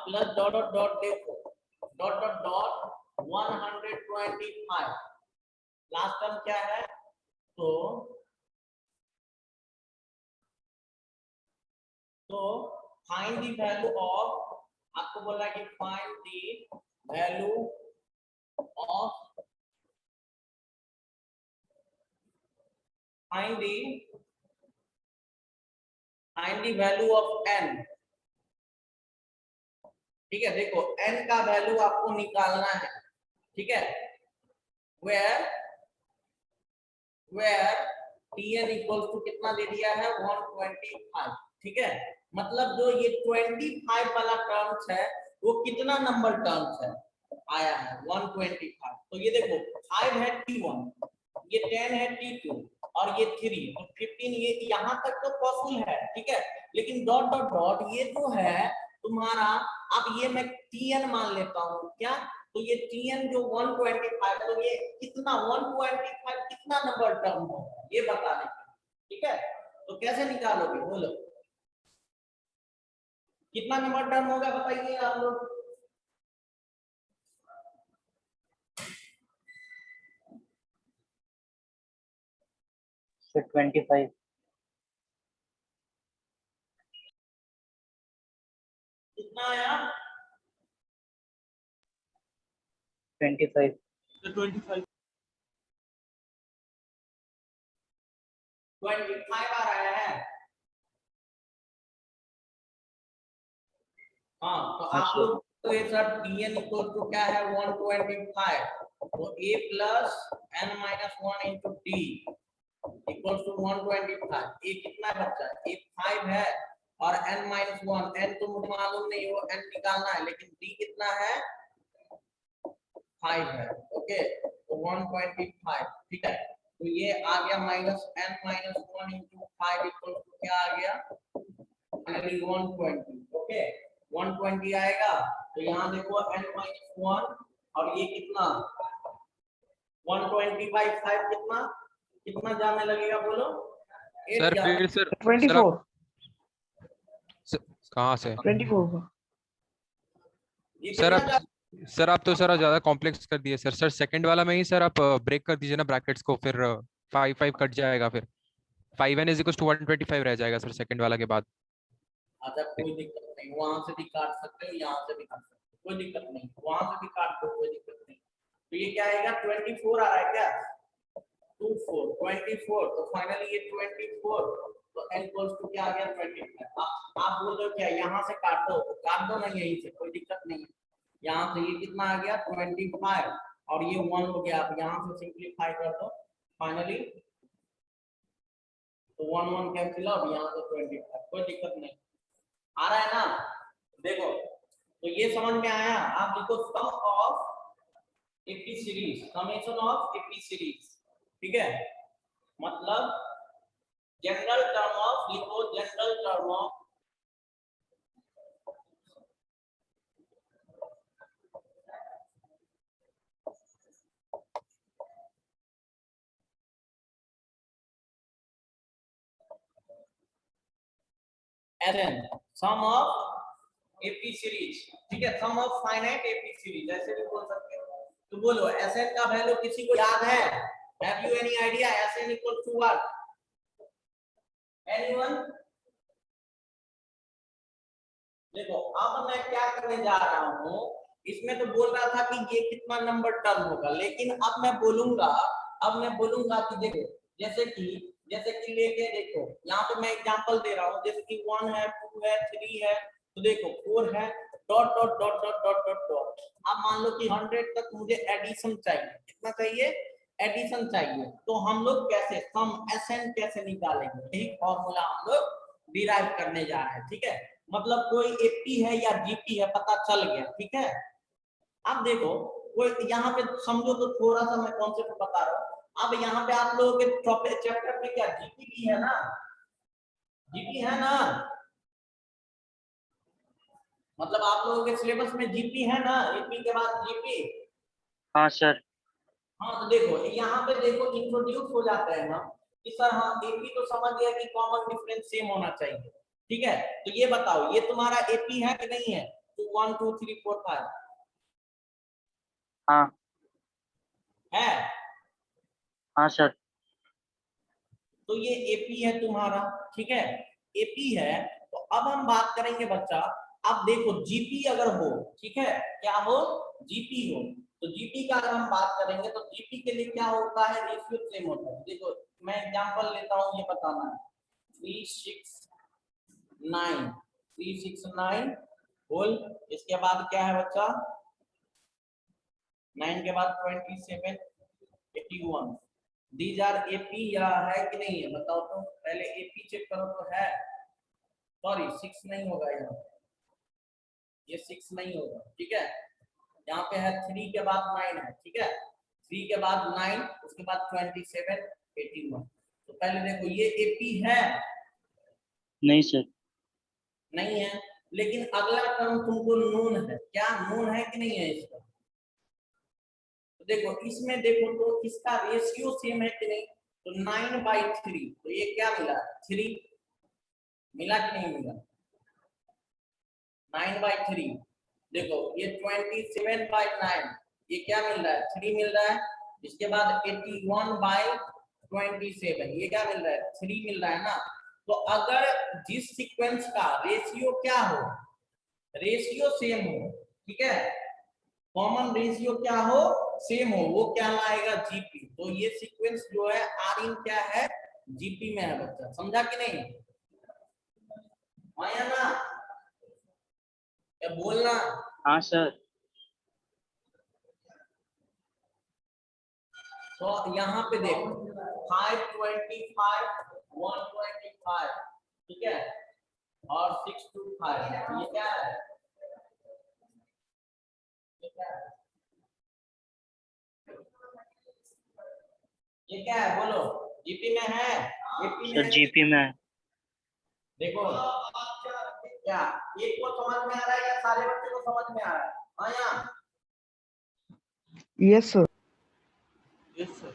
plus dot dot dot, देखो dot dot dot 125, last term क्या है? तो फाइंड द वैल्यू ऑफ, आपको बोला कि find the value of, find the value of n। ठीक है, देखो n का वैल्यू आपको निकालना है। ठीक है, where tn इक्वल टू कितना दे दिया है? 125। ठीक है, मतलब जो ये 25 वाला टर्म्स है वो कितना नंबर टर्म्स है? आया है 125। तो ये देखो 5 है t1, ये 10 है t2 और ये 3, तो 15, ये यहाँ तक तो पॉसिबल है। ठीक है, लेकिन डॉट डॉट डॉट ये जो है तुम्हारा, अब ये मैं tn मान लेता हूँ क्या, तो ये tn जो 125, तो ये कितना 125 कितना नंबर टर्म होगा ये बताने के। ठीक है, तो कैसे निकालोगे बोलो, कितना नंबर टर्म होगा बताइए आप लोग? सर 25। कितना आया? 25। 25 25 आ रहा है। हाँ, तो आप लोग तो ये सर tn इक्वल टू क्या है? 125, तो a plus n minus 1 into d equal to 125। ये कितना बचा? ये 5 है और n माइनस 1, n तो मुझे मालूम नहीं, वो n निकालना है, लेकिन d कितना है? 5 है। ओके, तो 125। ठीक है, तो ये आ गया minus n minus 1 into 5 equal to क्या आ गया? फाइनली 120। ओके, 120 आएगा, तो यहाँ देखो n माइनस 1 और ये कितना 120 बाई 5 कितना कितना जाने लगेगा बोलो? सर फिर सर 24 कहाँ से? 24 ये सर कितना आप सर आप तो सर ज्यादा कॉम्प्लेक्स कर दिए सर। सर सेकंड वाला में ही सर आप ब्रेक कर दीजिए ना ब्रैकेट्स को, फिर 5 कट जाएगा, फिर 5n इज इक्वल टू 125 रह जाएगा सर सेकंड वाला के बाद। अच्छा, कोई दिक्कत नहीं, वहां से भी काट सकते हो, यहाँ से भी काट सकते हो, कोई दिक्कत नहीं, वहां से भी काट दो, कोई दिक्कत नहीं। तो ये क्या आएगा? 24 आ रहा है क्या? 24, तो फाइनली ये 24, तो n इक्वल्स टू क्या आ गया? 25। आप बोल रहे हो क्या यहाँ से काट दो? तो काट दो ना यहीं से, कोई दिक्कत नहीं है। यहाँ से ये कितना आ गया? 25 और ये 1 हो गया। आप यहाँ से सिंप्लीफाई कर दो, फाइनली तो 1 1 कैंसिल आउट, यहाँ से 25, कोई दिक्कत नहीं। आ रहा है ना? देखो, तो ये समझ में आया? आप देखो sum of AP series, summation of AP series. ठीक है, मतलब जनरल टर्म ऑफ, लिखो general term of Sn, sum of AP series. ठीक है, sum of finite AP series ऐसे भी बोल सकते हो। तो बोलो Sn का वैल्यू किसी को याद है? Have you any idea? Sn equal to what? Anyone? देखो, अब मैं क्या करने जा रहा हूँ, इसमें तो बोल रहा था कि ये कितना नंबर टर्म होगा, लेकिन अब मैं बोलूंगा कि देखो, जैसे कि से लेके देखो यहाँ पे मैं एग्जांपल दे रहा हूँ, जैसे कि 1 है, 2 है, 3 है, तो देखो 4 है, dot dot dot dot dot dot dot. अब मान लो कि 100 तक मुझे एडिशन चाहिए, कितना चाहिए, एडिशन चाहिए, तो हम लोग कैसे सम एसएन कैसे निकालेंगे, यही फॉर्मूला हम लोग डिराइव करने जा रहे हैं। ठीक है, मतलब कोई एपी है या जीपी है पता चल गया। ठीक है, अब देखो कोई यहाँ पे समझो तो थोड़ा सा मैं कॉन्सेप्ट बता रहा हूँ। अब यहाँ पे आप लोगों के चैप्टर में क्या जीपी भी है ना, जीपी है ना, मतलब आप लोगों के सिलेबस में जीपी है ना, एपी के बाद जीपी। हाँ सर। हाँ तो देखो यहाँ पे देखो इंट्रोड्यूस हो जाता है ना कि सर हाँ एपी तो समझ गया कि कॉमन डिफरेंस सेम होना चाहिए। ठीक है, तो ये बताओ ये तुम्हारा एपी है कि नहीं है, 2 1 2 3 4 5 हाँ है। हाँ सर। तो ये एपी है तुम्हारा। ठीक है, एपी है, तो अब हम बात करेंगे बच्चा, अब देखो जीपी अगर हो, ठीक है, क्या हो, जीपी हो, तो जीपी का अगर हम बात करेंगे तो जीपी के लिए क्या होता है, रेशियो सेम होता है। देखो मैं एग्जांपल लेता हूँ, ये बताना है 369 होल, इसके बाद क्या है बच्चा, 9 के बाद 27 81। दीज आर एपी या है कि नहीं है बताओ तो, पहले एपी चेक करो तो है, सॉरी 6 नहीं होगा यहाँ, ये 6 नहीं होगा। ठीक है, यहाँ पे है 3 के बाद 9 है। ठीक है, 3 के बाद 9, उसके बाद 27 81। तो पहले देखो ये एपी है, नहीं सर। नहीं है, लेकिन अगला टर्म तुमको नून है, क्या नून है कि नहीं है इसका, तो देखो इसमें देखो तो इसका रेशियो सेम है कि नहीं, तो 9/3, तो ये क्या मिला, 3 मिला कि नहीं मिला, 9/3। देखो ये 27/9, ये क्या मिल रहा है, 3 मिल रहा है। इसके बाद 81/27, ये क्या मिल रहा है, 3 मिल रहा है ना। तो अगर जिस सीक्वेंस का रेशियो क्या हो, रेशियो सेम हो, ठीक है, कॉमन रेशियो क्या हो, सेम हो, वो क्या लाएगा, जीपी। तो ये सीक्वेंस जो है आर इन क्या है, जीपी में है बच्चा, समझा कि नहीं, आया ना, क्या बोलना। हाँ सर। तो यहाँ पे देखो 525 125, ठीक है, और 625, ये क्या है, ये क्या है, ये क्या है बोलो, जीपी में है, एपी में सर है। जीपी में है। देखो क्या एक को समझ में आ रहा है या सारे बच्चे को समझ में आ रहा है, हाँ यहाँ, यस सर। Yes sir.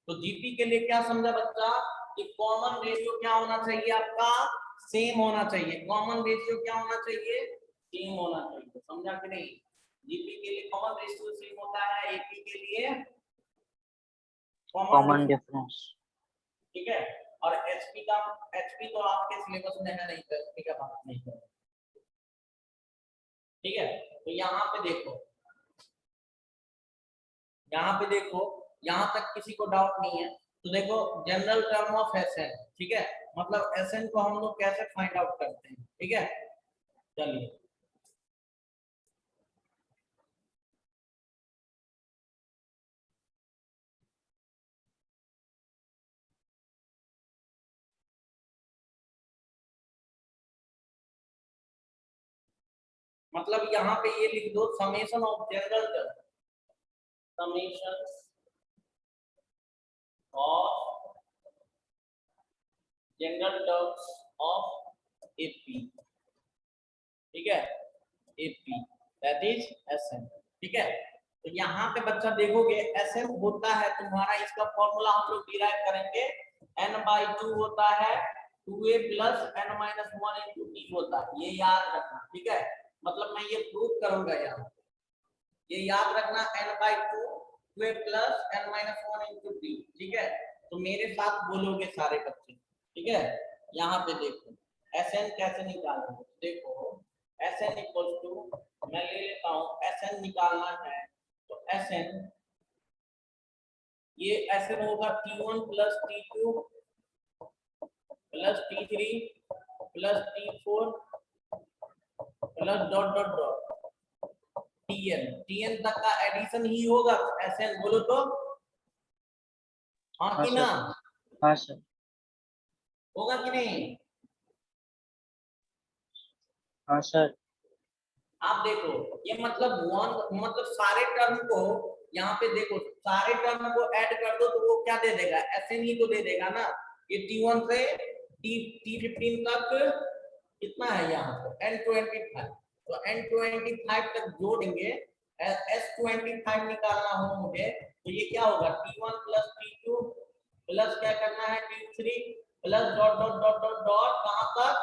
तो जीपी के लिए क्या समझा बच्चा, कि कॉमन रेशियो क्या होना चाहिए आपका, सेम होना चाहिए, कॉमन रेशियो क्या होना चाहिए, सेम होना चाहिए, समझा कि नहीं। जीपी के लिए कॉमन रेशियो सेम होता है, एपी के लिए कॉमन डिफरेंस। ठीक है, और एचपी तो आपके सिलेबस में है नहीं, तो एचपी का बात नहीं है। ठीक है, तो यहाँ पे देखो, यहाँ पे देखो, यहाँ तक किसी को डाउट नहीं है, तो देखो जनरल टर्म ऑफ एसएन, ठीक है, मतलब एसएन को हम लोग कैसे फाइंड आउट करते हैं। ठीक है, चलिए मतलब यहाँ पे ये लिख दो, summation of general term, summation of general terms of AP, ठीक है, एपी दैट इज एसएन। ठीक है, तो यहाँ पे बच्चा देखोगे एसएन होता है तुम्हारा, इसका फॉर्मूला हम लोग डिराइव करेंगे, n/2 होता है 2a plus n-1 into T होता है, ये याद रखना। ठीक है, मतलब मैं ये प्रूव करूंगा यहाँ, ये याद रखना, n/2 2a plus n-1 into T. ठीक है, तो मेरे साथ बोलोगे सारे बच्चे। ठीक है, यहाँ पे देखो एसएन कैसे निकालोगे, देखो एसएन इक्वल टू, मैं ले लेता हूँ, एसएन निकालना है तो एसएन, ये एसएन होगा T1 plus T2 T3 plus T4 plus dot dot dot Tn तक का एडिशन ही होगा Sn, बोलो तो हाँ हाँ कि सर। ना, हाँ सर। होगा कि नहीं? हाँ सर। आप देखो ये मतलब सारे टर्म को यहाँ पे देखो, सारे टर्म को ऐड कर दो तो वो क्या दे देगा, Sn ही तो दे देगा ना। ये T1 से T15 तक कितना है यहाँ पे N25, तो N25 तक जोड़ेंगे, S25 निकालना हो मुझे, तो ये क्या होगा T1 प्लस T2 प्लस क्या करना है T3 plus dot dot dot dot dot कहाँ तक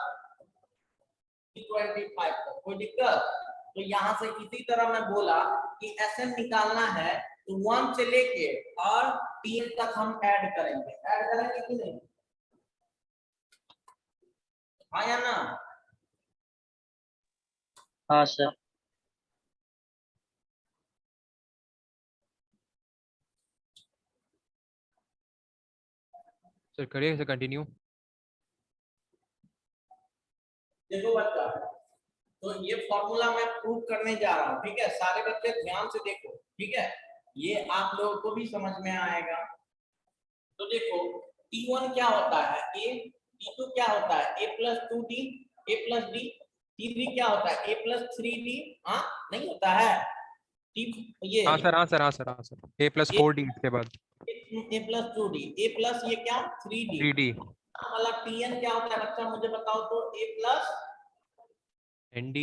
T25 तक। कोई दिक्कत? तो यहाँ से इसी तरह मैं बोला कि Sn निकालना है तो 1 से लेके और Tn तक हम ऐड करेंगे कि नहीं? हाँ या ना? हाँ सर। सर करिए सर, कंटिन्यू। देखो बच्चा, तो ये फॉर्मूला मैं प्रूव करने जा रहा हूँ, ठीक है? सारे बच्चे ध्यान से देखो, ठीक है? ये आप लोगों को भी समझ में आएगा। तो देखो T1 क्या होता है A, T2 क्या होता है A plus 2D A plus D, T3 क्या होता है A प्लस 3D, हाँ नहीं होता है ये हाँ सर, हाँ सर, हाँ सर, हाँ सर, A प्लस 4D इसके बाद A plus 2D A plus ये क्या 3D 3D वाला Tn क्या होता है बच्चा मुझे बताओ तो A प्लस ND।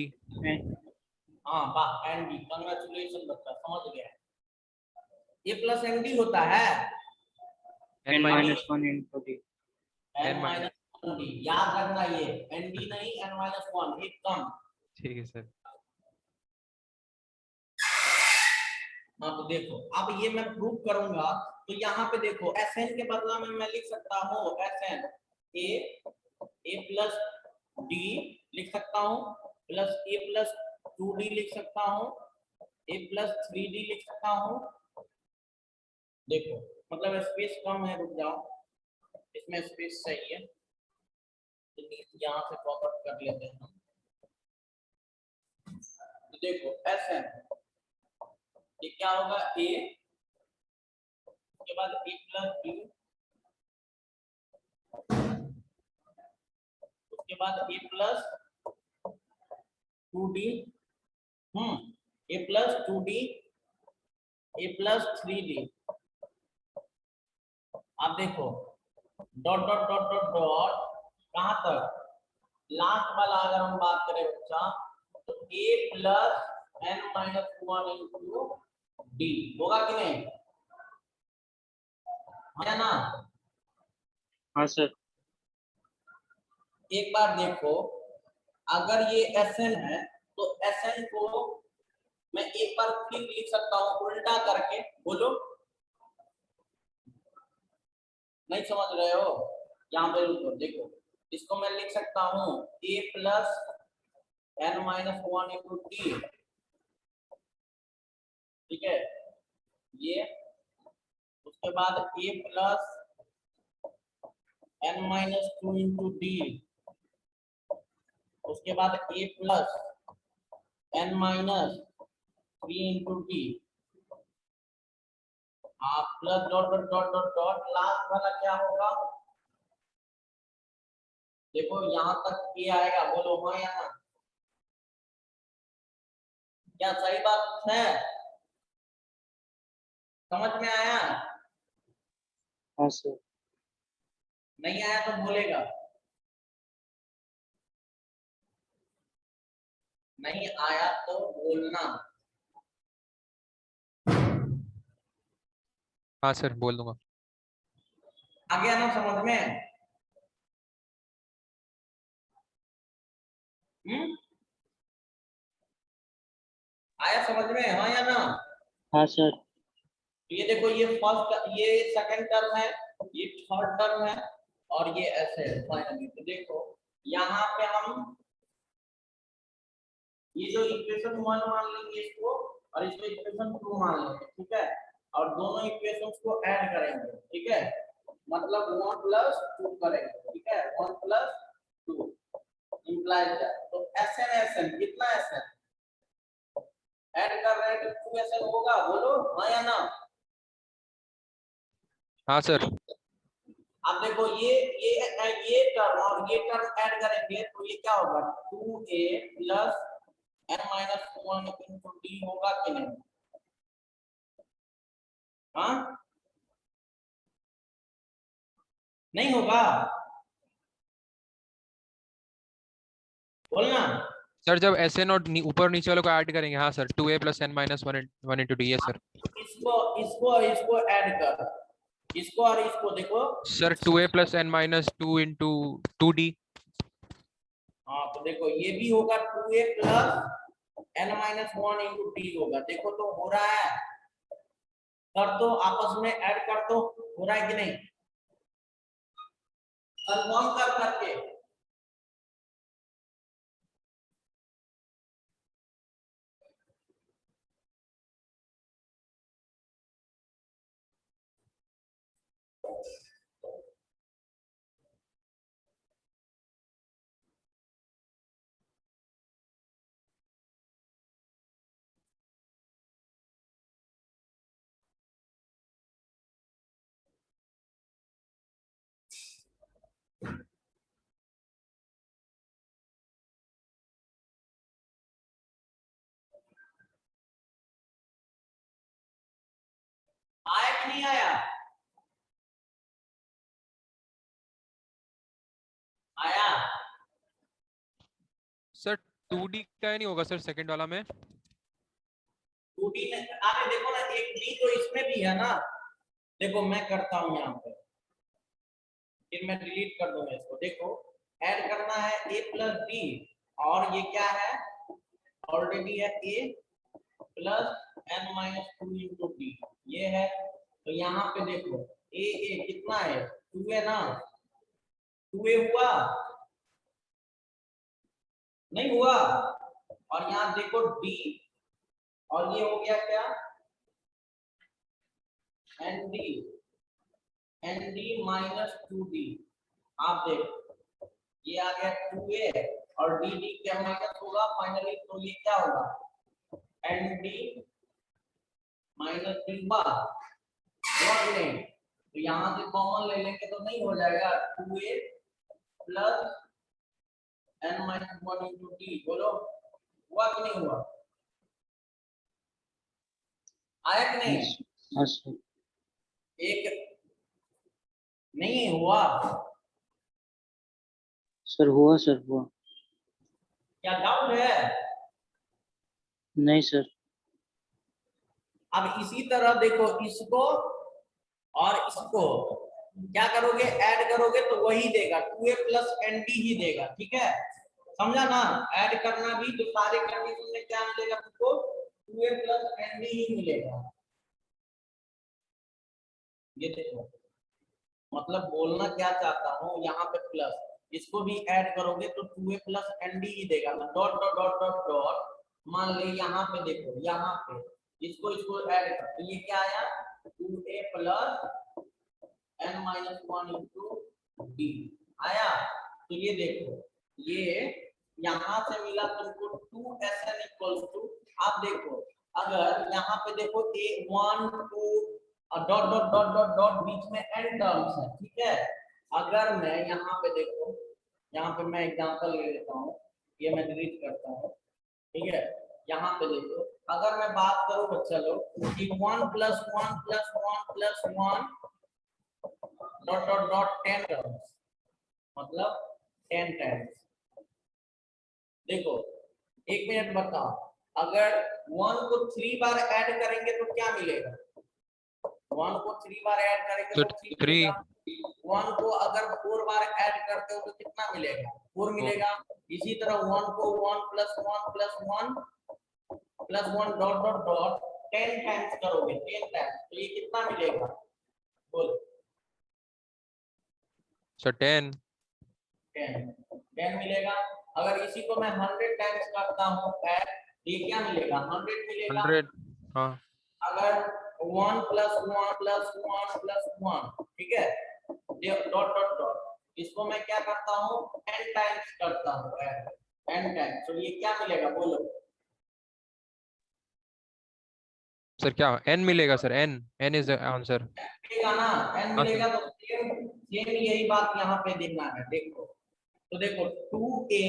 हाँ वाह ND, कांग्रेचुलेशन बच्चा समझ गया। A प्लस ND होता है N minus -1 into D। n minus 1D, याद रखना ये ND नहीं n माइनस 1, एक कम। ठीक है सर। हाँ तो देखो अब ये मैं प्रूव करूंगा, तो यहाँ पे देखो Sn के बदला में मैं लिख सकता हूँ Sn A प्लस D लिख सकता हूँ, प्लस A प्लस 2D लिख सकता हूँ, A प्लस 3D लिख सकता हूँ। देखो मतलब स्पेस कम है, रुक जाओ, इसमें स्पेस सही है, यहाँ से पॉपअप कर लेते हैं हम। तो देखो Sn ये क्या होगा A, उसके बाद A प्लस D, उसके बाद A plus 2D, A plus 2D A plus 3D। आप देखो dot dot dot dot dot कहाँ तक, लास्ट वाला अगर हम बात करें बच्चा तो A plus n minus 1 into D होगा कि नहीं, है ना? हाँ सर। एक बार देखो अगर ये Sn है तो Sn को मैं एक बार फिर लिख सकता हूँ उल्टा करके, बोलो नहीं समझ रहे हो? यहाँ पे रुको, देखो इसको मैं लिख सकता हूँ A plus n minus 1 into D, ठीक है ये, उसके बाद A plus n minus 2 into D, उसके बाद A plus n minus 3 into D, plus dot dot dot dot dot last वाला क्या होगा, देखो यहाँ तक ये आएगा, बोलो हाँ या ना? क्या सही बात है? समझ में आया? हाँ सर। नहीं आया तो बोलेगा, नहीं आया तो बोलना। हाँ सर, बोल दूंगा। आ गया ना समझ में? आया समझ में, हाँ या ना? हाँ सर। ये देखो ये फर्स्ट, ये सेकंड टर्म है, ये थर्ड टर्म है और ये ऐसे है फाइनली। तो देखो यहाँ पे हम ये जो इक्वेशन 1 मान लेंगे इसको और इसको इक्वेशन 2 मान लेंगे, ठीक है? और दोनों इक्वेशंस को ऐड करेंगे, ठीक है? मतलब 1 प्लस 2 करेंगे, ठीक है? 1 प्लस जनरलाइज है। तो SN कितना SN ऐड कर रहे हैं तो 2SN होगा, बोलो हाँ या ना। हाँ सर। अब देखो ये टर्म और ये टर्म ऐड करेंगे तो ये क्या होगा 2A plus n-1 into d होगा कि नहीं? हाँ नहीं होगा, बोलना। सर जब SN और ऊपर नीचे वालों को ऐड करेंगे, हाँ sir 2A plus n-1 into d है सर। इसको ऐड कर, इसको और इसको देखो। Sir 2A plus n-2 into 2d। हाँ तो देखो ये भी होगा 2A plus n-1 into d होगा। देखो तो हो रहा है, कर दो आपस में ऐड कर दो, हो रहा है कि नहीं? कंफर्म कर करके आया कि नहीं आया? आया सर 2d का नहीं होगा सर सेकंड वाला में? 2D में आगे देखो ना, एक D तो इसमें भी है ना। देखो मैं करता हूं यहाँ पे, फिर मैं डिलीट कर दूंगा इसको। देखो ऐड करना है A प्लस D और ये क्या है ऑलरेडी है A plus n-2 into D ये है। तो यहाँ पे देखो A कितना है 2A ना, 2A हुआ नहीं हुआ? और यहाँ देखो D और ये हो गया क्या ND minus 2D। आप देखो ये आ गया 2A और DD क्या माइनस होगा फाइनली, तो ये क्या होगा ND माइनस D हुआ नहीं? तो यहाँ से कॉमन ले लेंगे तो नहीं हो जाएगा 2A plus n-1 into D। बोलो हुआ कि नहीं हुआ? आया कि नहीं? हाँ सर। एक नहीं हुआ सर हुआ, सर हुआ। क्या डाउट है? नहीं सर। अब इसी तरह देखो इसको और इसको क्या करोगे ऐड करोगे तो वही देगा 2A प्लस ND ही देगा। ठीक है समझा ना? ऐड करना भी तो सारे कंडीशन में क्या मिलेगा तुमको 2A प्लस ND ही मिलेगा। ये देखो मतलब बोलना क्या चाहता हूँ यहाँ पे प्लस, इसको भी ऐड करोगे तो 2A प्लस ND ही देगा। तो dot dot dot dot dot मान ले यहाँ पे देखो, यहाँ पे इसको ऐड कर तो ये क्या आया 2A plus n-1 into D आया। तो ये देखो ये यहाँ से मिला तुमको 2SN इक्वल्स टू, आप देखो अगर यहाँ पे देखो A1 2 dot dot dot dot dot बीच में n टर्म्स है। ठीक है अगर मैं यहाँ पे देखो, यहाँ पे मैं एग्जांपल ले लेता हूँ, ये मैं डिलीट करता हूँ। ठीक है यहाँ पे देखो अगर मैं बात करूँ बच्चा लोग कि 1 plus 1 plus 1 plus 1 dot dot dot 10 terms मतलब 10 टाइम्स। देखो एक मिनट बताओ अगर 1 को 3 बार ऐड करेंगे तो क्या मिलेगा? 1 को 3 बार ऐड करेंगे तो 3 मिलेगा। 1 को अगर 4 बार ऐड करते हो तो कितना मिलेगा 4 मिलेगा। इसी तरह 1 को 1 plus 1 plus 1 plus 1 dot dot dot 10 times करोगे 10 टाइम्स तो ये कितना मिलेगा बोल? सर 10 मिलेगा। अगर इसी को मैं 100 टाइम्स करता हूँ ऐड ये क्या मिलेगा 100 मिलेगा। 100 हाँ। अगर 1 प्लस 1 प्लस 1 प्लस 1 ठीक है डॉट डॉट डॉट इसको मैं क्या करता हूँ 10 टाइम्स करता हूँ ऐड n टाइम्स, तो ये क्या मिलेगा बोलो सर क्या n मिलेगा sir? n is the answer. मिलेगा ना, n हाँ सर। मिलेगा तो सेम सेम यही बात यहाँ पे देखना है। देखो तो देखो 2a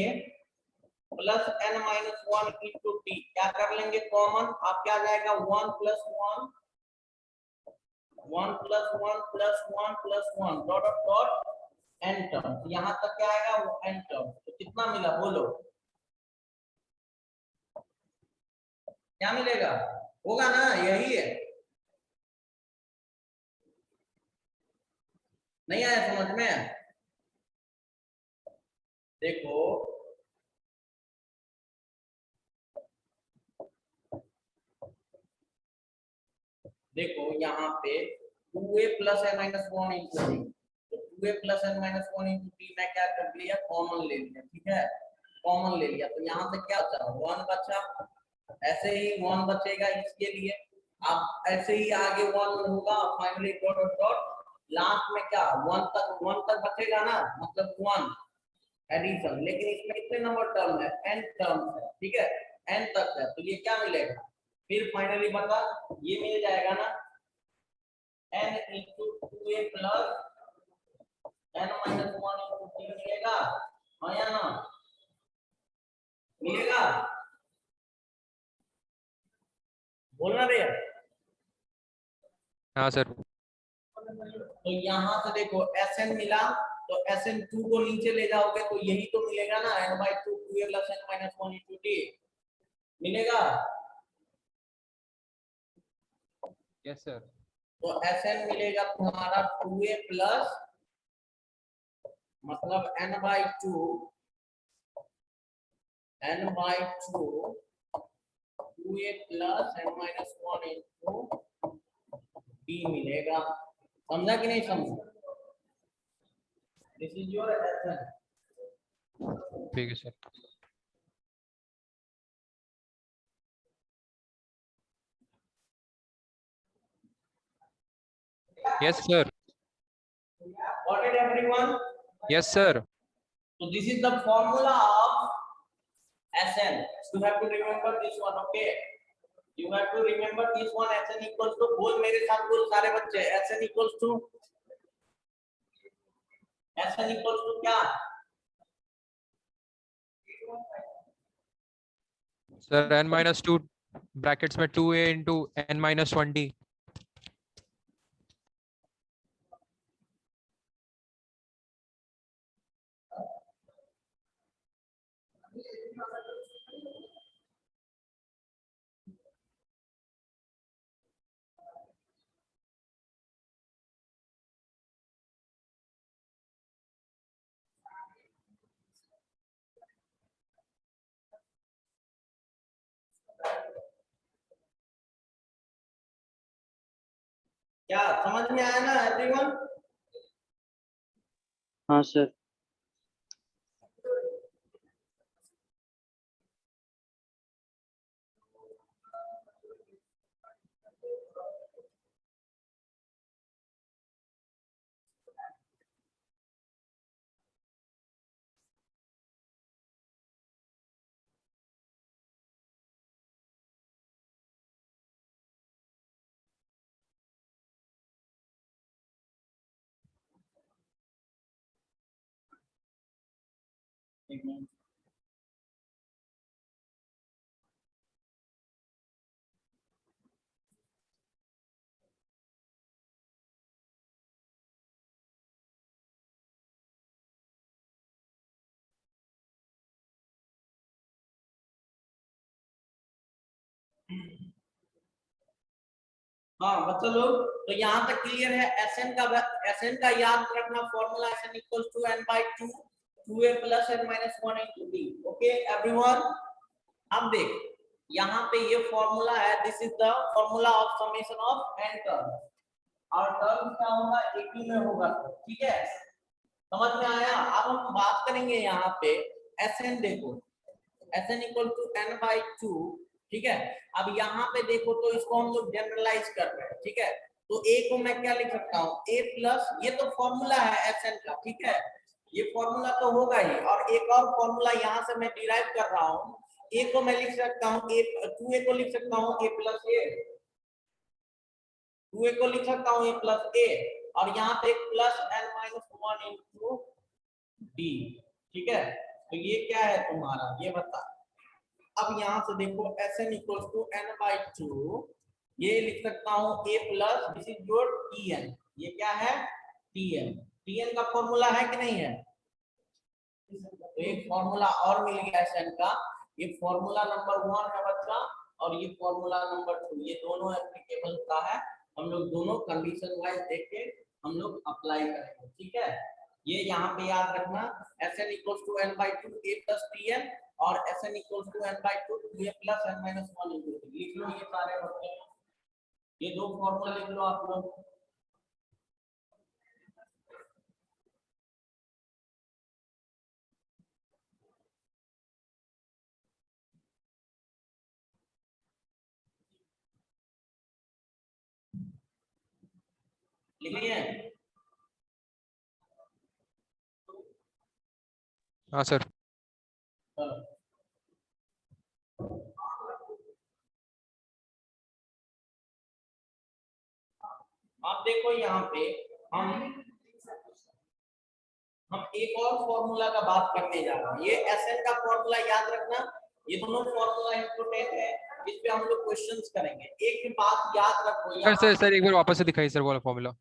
plus n minus 1 into t, क्या कर लेंगे कॉमन, आप क्या आ जाएगा 1 plus 1 1 plus 1 plus 1 plus 1 dot dot n term, यहाँ तक क्या आएगा वो n टर्म, तो कितना मिला बोलो क्या मिलेगा, होगा ना यही है, नहीं आया समझ में? देखो देखो यहाँ पे 2a plus n minus 1 into T, तो 2a plus n minus 1 into T मैं क्या कर लिया कॉमन ले लिया, ठीक है कॉमन ले लिया, तो यहाँ से क्या बचा 1 बचा, ऐसे ही 1 बचेगा इसके लिए, अब ऐसे ही आगे 1 होगा, finally dot dot dot last में क्या 1 तक बचेगा ना, मतलब 1 एडिशन, लेकिन इसमें कितने नंबर टर्म है n टर्म है, ठीक है n तक है, तो ये क्या मिलेगा फिर फाइनली बता ये मिल जाएगा ना n into 2a plus n minus 1 into t मिलेगा, हाँ या ना मिलेगा, बोलना रे। हाँ सर। तो यहाँ से देखो Sn मिला, तो Sn2 को नीचे ले जाओगे तो यही तो मिलेगा ना n/2 2a plus n minus 1 into t मिलेगा, यस सर। तो Sn मिलेगा तुम्हारा 2a प्लस मतलब n/2 2a plus n minus 1 into t मिलेगा, समझा कि नहीं समझा? This is your Sn। ठीक है sir. Yes sir. Got it everyone? Yes sir. So this is the formula of Sn. You have to remember this one, okay? You have to remember this one. Sn equals to, बोल मेरे साथ बोल सारे बच्चे, Sn equals to क्या? सर n-2 ब्रैकेट्स में 2a इंटू n-1d। क्या समझ में आया ना everyone? हाँ सर। हाँ बच्चों लोग, तो यहाँ तक क्लियर है? Sn का याद रखना formula Sn equals to n/2 2a plus n minus 1 into t, okay everyone? अब देख यहाँ पे ये फॉर्मूला है, this is the formula of summation of n terms, और टर्म्स क्या होगा एक ही में होगा, ठीक है समझ में आया? अब हम बात करेंगे यहाँ पे Sn, देखो Sn equal to n/2, ठीक है, अब यहाँ पे देखो तो इसको हम लोग जनरलाइज कर रहे हैं, ठीक है, तो a को मैं क्या लिख सकता हूँ a प्लस, ये तो फॉर्मूला है Sn का, ठीक है, ये फॉर्मूला तो होगा ही, और एक और फॉर्मूला यहाँ से मैं डिराइव कर रहा हूँ। ए को मैं लिख सकता हूँ, ए 2a को लिख सकता हूँ a प्लस ए, 2a को लिख सकता हूँ a प्लस ए, और यहाँ पे plus n minus 1 into D. ठीक है, तो ये क्या है तुम्हारा, ये बता। अब यहाँ से देखो Sn इक्वल्स टू n/2, ये लिख सकता हूँ a plus this is your Tn, ये क्या है Tn। Tn का फॉर्मूला है कि नहीं है? तो एक फॉर्मूला और मिल गया Sn का, ये फॉर्मूला नंबर 1 है बच्चा, और ये फॉर्मूला नंबर 2, ये दोनों एप्लीकेबल का है। हम लोग दोनों कंडीशन वाइज देख के हम लोग अप्लाई करेंगे। ठीक है, ये यहाँ पे याद रखना, Sn equals to n/2 a plus Tn, और Sn equals to n/2 2a plus n minus 1 into t. लिख लो ये सारे बच्चे, ये दो फॉर्मूला लिख लो आप लोग। लिख लिए? हाँ सर। चलो, आप देखो यहाँ पे हम एक और फॉर्मूला का बात करने जा रहे हैं। ये Sn का फॉर्मूला याद रखना, ये दोनों फॉर्मूला इंपॉर्टेंट है, इस पे हम लोग क्वेश्चंस करेंगे। एक बात याद रखो सर सर सर एक बार वापस से दिखाइए सर वो फॉर्मूला।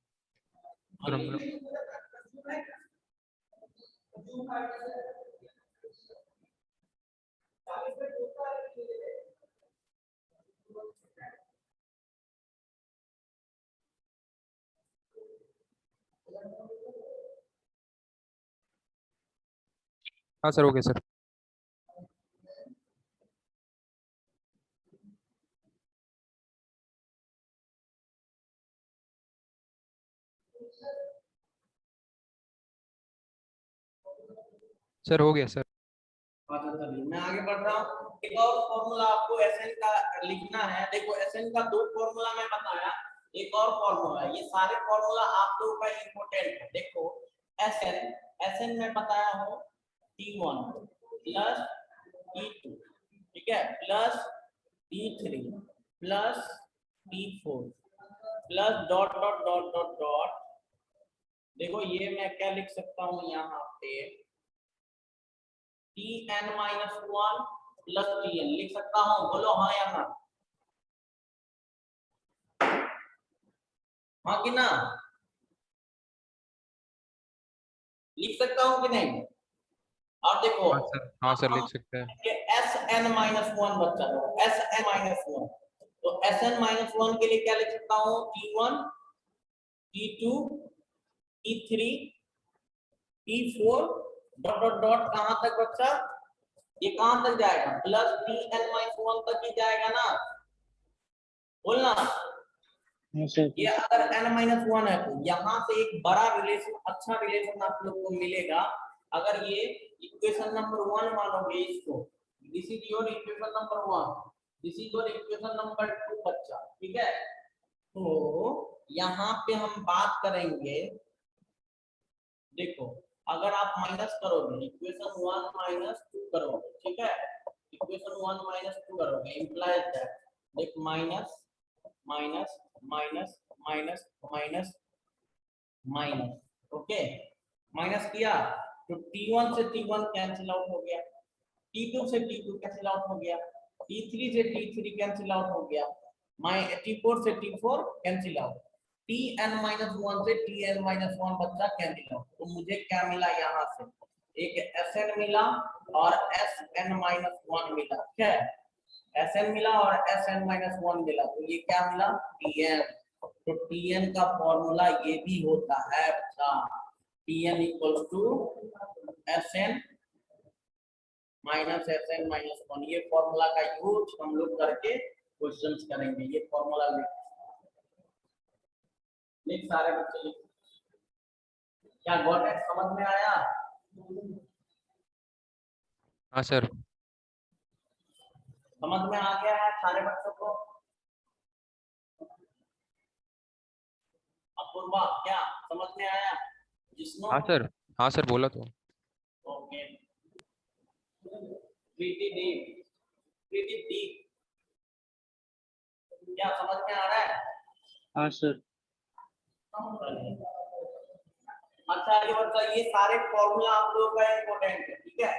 हाँ सर, हो गया सर। सर हो गया सर। मैं आगे बढ़ रहा हूँ। एक और फॉर्मूला आपको Sn का लिखना है। देखो Sn का दो फॉर्मूला मैं बताया, एक और फॉर्मूला, ये सारे फॉर्मूला आप लोगों का इंपॉर्टेंट है। देखो Sn में बताया हूँ T1 प्लस T2, ठीक है, plus T3 plus T4 plus dot dot dot dot dot. देखो ये मैं क्या लिख सकता हूँ यहाँ पे, Tn माइनस 1 प्लस Tn लिख सकता हूँ, बोलो हाँ या ना? हाँ कि ना? लिख सकता हूँ कि नहीं? और देखो हाँ सर लिख सकते हैं। Sn माइनस 1 बच्चा, Sn माइनस 1, तो Sn माइनस 1 के लिए क्या लिख सकता हूँ, T1 T2 T3 T4 dot dot dot, कहां तक बच्चा, ये कहां तक जाएगा, प्लस Tn माइनस 1 तक ही जाएगा ना, बोलना। ये अगर n माइनस 1 है तो यहाँ से एक बड़ा रिलेशन, अच्छा रिलेशन आप लोग को मिलेगा। अगर ये इक्वेशन नंबर 1 मानोगे इसको, this is your equation number 1, this is your equation number 2 बच्चा, ठीक है। तो यहाँ पे हम बात करेंगे, देखो अगर आप माइनस करोगे इक्वेशन 1 माइनस 2 करोगे, ठीक है, इक्वेशन 1 माइनस 2 करोगे, इंप्लाइज दैट, देख minus minus minus minus minus minus, okay, minus किया तो T1 से T1 कैंसिल आउट हो गया, T2 से T2 कैंसिल आउट हो गया, T3 से T3 कैंसिल आउट हो गया, T4 से T4 cancel out, Tn minus 1 से Tn माइनस 1 बच्चा कैंसिल आउट। तो मुझे क्या मिला यहाँ से, एक Sn मिला और Sn माइनस 1 मिला, ठीक है, Sn मिला और Sn माइनस 1 मिला, तो ये क्या मिला, Tn। तो Tn का फॉर्मूला ये भी होता है बच्चा, Tn equals to Sn minus Sn minus 1। ये फॉर्मूला का यूज हम लोग करके क्वेश्चंस करेंगे। ये फॉर्मूला लिख सारे बच्चे लिख। क्या गॉट इट, समझ में आया? हाँ सर। समझ में आ गया है सारे बच्चों को? अपूर्वा क्या समझ में आया? जिसनो हाँ सर बोला तो। प्रीति दीप, प्रीति दीप, क्या समझ में आ रहा है? हाँ सर। अच्छा ये मतलब ये सारे फॉर्मूला आप लोगों का इम्पोर्टेंट है, ठीक है,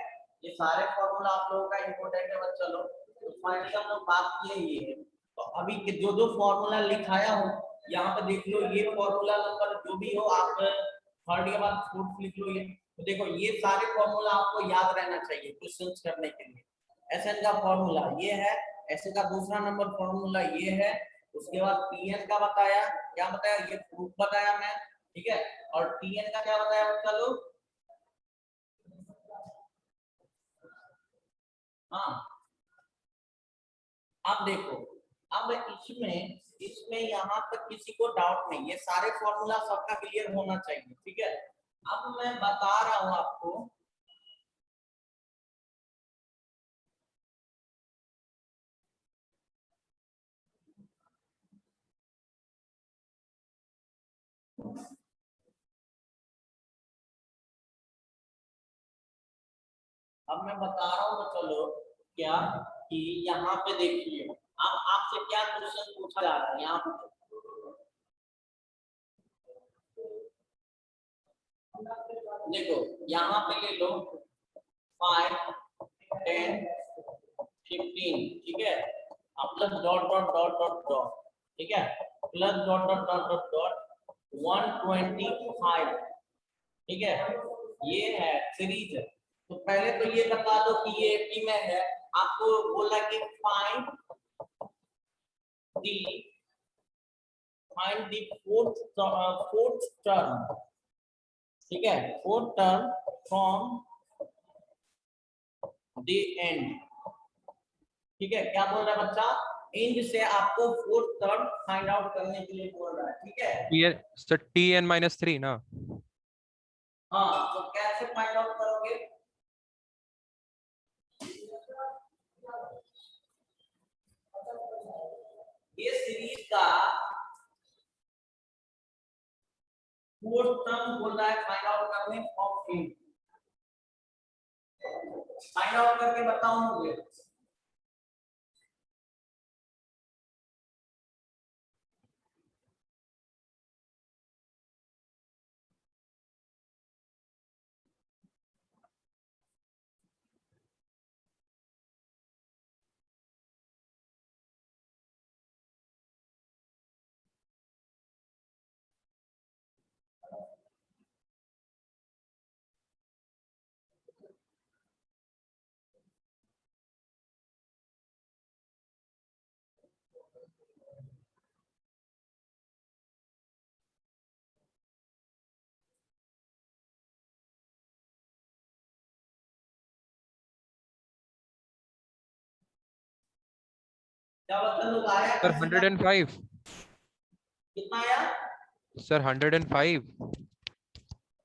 ये सारे फॉर्मूला आप लोगों का इम्पोर्टेंट है बच्चा लोग। तो फाइनली हम लोग बात किए ये है, तो अभी के जो जो फॉर्मूला लिखाया हो यहाँ पे देख लो, ये फॉर्मूला नंबर जो भी हो आप थर्ड के बाद फोर्थ लिख लो। ये तो देखो ये सारे फॉर्मूला आपको याद रहना चाहिए क्वेश्चन करने के लिए। एसएन का फॉर्मूला ये है, एसएन का दूसरा नंबर फॉर्मूला ये है, उसके बाद पीएन का बताया, क्या बताया, ये प्रूफ बताया मैं, ठीक है, और टीएन का क्या बताया बच्चा लोग? हाँ अब देखो, अब इसमें इसमें यहाँ तक किसी को डाउट नहीं, ये सारे फॉर्मूला सबका क्लियर होना चाहिए, ठीक है। अब मैं बता रहा हूं आपको, अब मैं बता रहा हूँ तो चलो क्या कि यहाँ पे देखिए, अब आपसे क्या क्वेश्चन पूछा जा रहा है यहाँ पे, देखो यहाँ पे ले लो 5 10 15, ठीक है, अब plus dot dot dot dot dot, ठीक है, plus dot dot dot dot dot 125, ठीक है, ये है सीरीज है। तो पहले तो ये बता दो कि ये एपी में है, आपको बोला कि फाइंड द फोर्थ टर्म, ठीक है, fourth term from the end, ठीक है, क्या बोल रहा है बच्चा, एंड से आपको फोर्थ टर्म फाइंड आउट करने के लिए बोल रहा है, ठीक है। सर tn-3 ना? हाँ तो कैसे फाइंड आउट करोगे, ये सीरीज का फोर्थ टर्म बोल रहा है फाइंड आउट करने ऑफ एंड, फाइंड आउट करके बताओ मुझे। क्या बच्चा लोग आया सर किसी का? 105 कितना आया? सर 105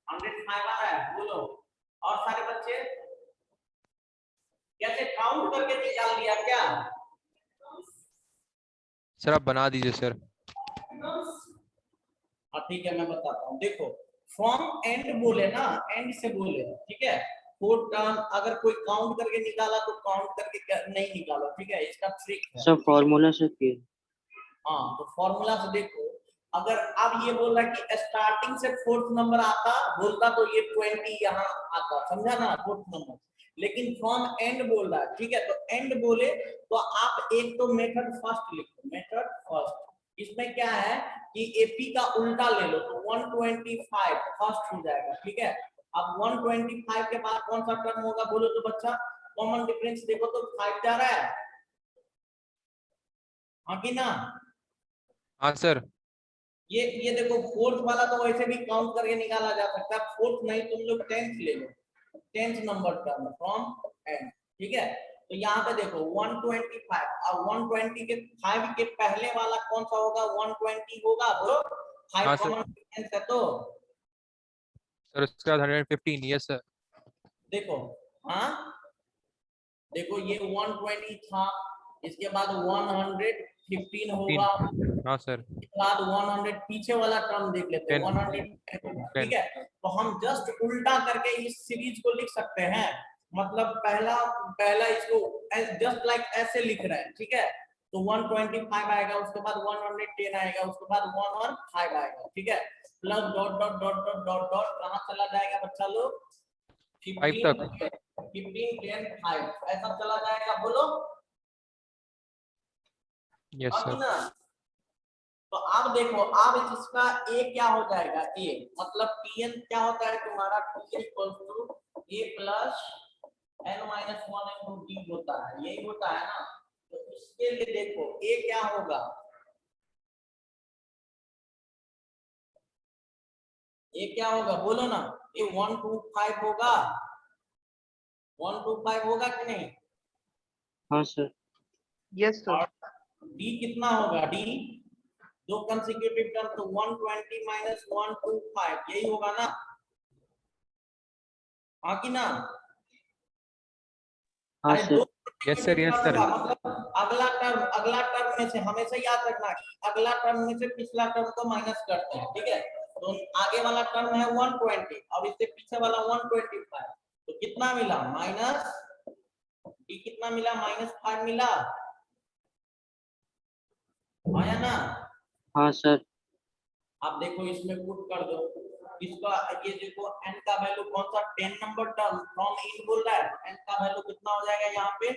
105 आ रहा है, बोलो। और सारे बच्चे कैसे काउंट करके निकाल लिया क्या? सर आप बना दीजिए सर। हाँ ठीक है मैं बताता हूँ, देखो फ्रॉम एंड बोले ना, एंड से बोले, ठीक है, फोर्थ टर्म अगर कोई काउंट करके निकाला तो काउंट करके नहीं निकालो, ठीक है, इसका ट्रिक है। सब फॉर्मूला से किए। हाँ तो फॉर्मूला से देखो, अगर अब ये बोल रहा कि स्टार्टिंग से फोर्थ नंबर आता बोलता तो ये 20 यहाँ आता, समझा ना, फोर्थ नंबर, लेकिन फ्रॉम एंड बोल रहा है, ठीक है, तो एंड बोले तो आप एक तो मेथड फर्स्ट लिखो, मेथड फर्स्ट, इसमें क्या है कि एपी का उल्टा ले लो तो 125 फर्स्ट हो जाएगा, ठीक है। अब 125 के बाद कौन सा टर्म होगा बोलो तो बच्चा, कॉमन डिफरेंस देखो तो 5 जा रहा है, हाँ कि ना? हाँ सर। ये देखो फोर्थ वाला तो वैसे भी काउंट करके निकाला जा सकता है, फोर्थ नहीं तुम लोग 10th ले लो, 10th number term from and, ठीक है। तो यहाँ पे देखो 125, अब 120 के 5 के पहले वाला कौन सा होगा, 120 होगा ब्रो, 5 हाँ, कॉमन डिफरेंस है तो सर उसके बाद 115, यस सर। देखो, हाँ देखो ये 120 था, इसके बाद 115 होगा, हाँ सर। इसके बाद 100 पीछे वाला टर्म देख लेते हैं, 100, ठीक है। तो हम जस्ट उल्टा करके इस सीरीज को लिख सकते हैं, मतलब पहला पहला इसको जस्ट लाइक ऐसे लिख रहे हैं, ठीक है। तो 125 आएगा, उसके बाद 110 आएगा, उसके बाद 115 आएगा, ठीक है। Plus dot dot dot dot dot dot कहाँ चला जाएगा बच्चा लोग? 5 तक 15 10 5 ऐसा चला जाएगा, बोलो। यस अब सर ना, तो आप देखो, आप इसका ए क्या हो जाएगा? ए मतलब Pn क्या होता है तुम्हारा? Pn equals to a plus n minus 1 into d होता है, यही होता है ना। तो इसके लिए देखो ए क्या होगा? ये क्या होगा बोलो ना? ये 125 होगा, 125 होगा कि नहीं? हाँ सर। Yes sir. और डी कितना होगा? डी दो कंसेक्यूटिव टर्म, तो 120 माइनस 125 यही होगा ना? हाँ कि ना? हाँ अरे सर। दो यस सर यस सर मतलब अगला टर्म में से हमेशा याद रखना कि अगला टर्म में से पिछला टर्म को माइनस करते हैं, ठीक है। तो आगे वाला टर्म है 120 और इससे पीछे वाला 125, तो कितना मिला? माइनस डी कितना मिला? -5 मिला, आया ना? हाँ सर। आप देखो इसमें पुट कर दो इसका, ये देखो n का वैल्यू कौन सा? 10 नंबर टर्म फ्रॉम इन बोल रहा है, n का वैल्यू कितना हो जाएगा यहाँ पे?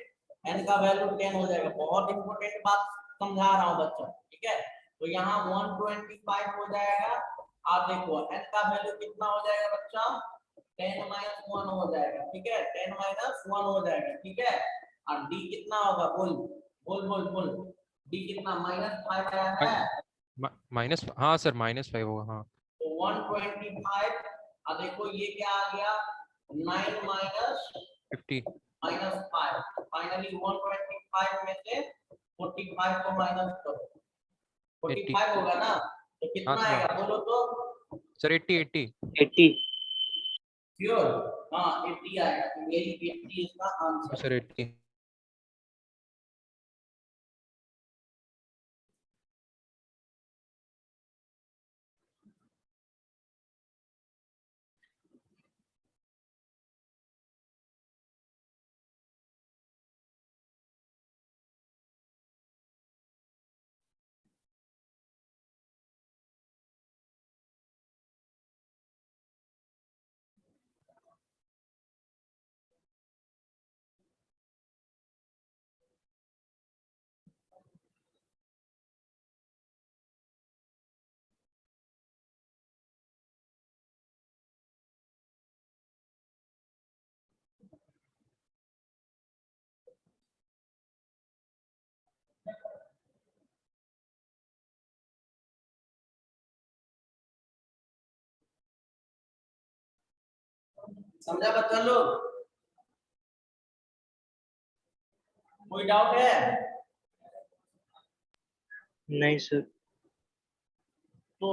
n का वैल्यू 10 हो जाएगा। बहुत इंपॉर्टेंट बात समझा रहा हूँ बच्चों, ठीक है। तो यहाँ 125 हो जाएगा। आप देखो n का वैल्यू कितना हो जाएगा बच्चा? 10 माइनस 1 हो जाएगा, ठीक है। 10 माइनस 1 हो जाएगा, ठीक है। और d कितना होगा? बोल बोल बोल बोल, d कितना? -5 आया है, माइनस हाँ सर -5 होगा हाँ तो 125। अब देखो ये क्या आ गया? 9 माइनस 50 -5। फाइनली 125 में से 45 को माइनस करो, 80 45 होगा ना? तो हाँ कितना सर आएगा बोलो तो? सर 80 80। श्योर? हाँ 80 आएगा, तो यही 80 इसका आंसर सर है। 80 समझा बच्चा लोग? कोई डाउट है? नहीं सर। तो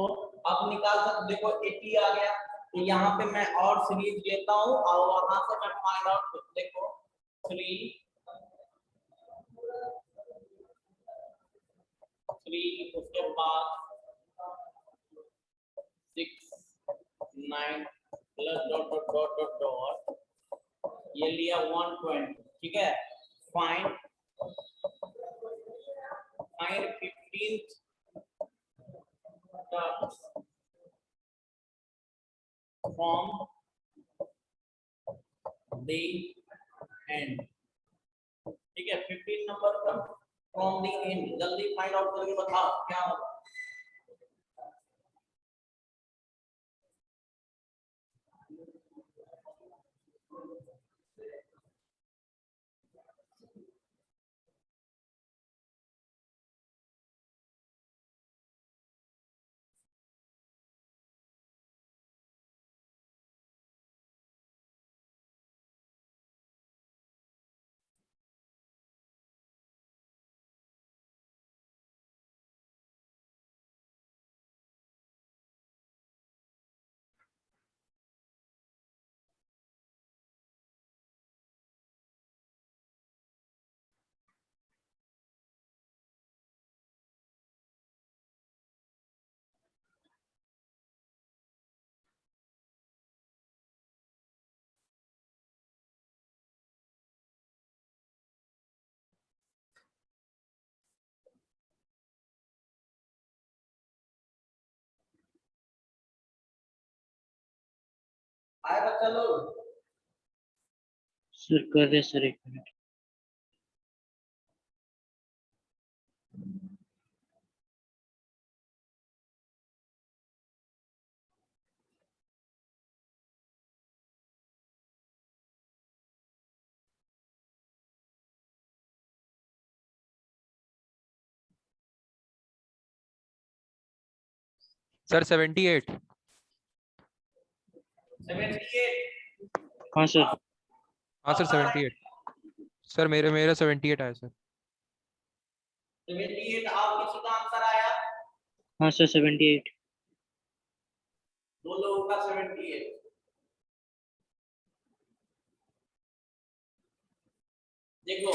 अब निकाल सकते, देखो 80 आ गया, तो यहाँ पे मैं और सीरीज लेता हूँ और वहां से मैं फाइंड आउट, देखो 3 उसके बाद 6 9 plus dot dot dot dot dot, ये लिया 120, ठीक है। Find find 15th terms from the end, ठीक है। 15 नंबर का फ्रॉम द एंड, जल्दी फाइंड आउट करके बताओ क्या होगा। बच्चा लोग? सर कर रहे सर, 1 मिनट। सर 78। 78। हाँ सर। हाँ सर 78। सर मेरा 78 आया सर। 78 आप किसी का आंसर आया? हाँ सर 78। दो लोगों का 78। देखो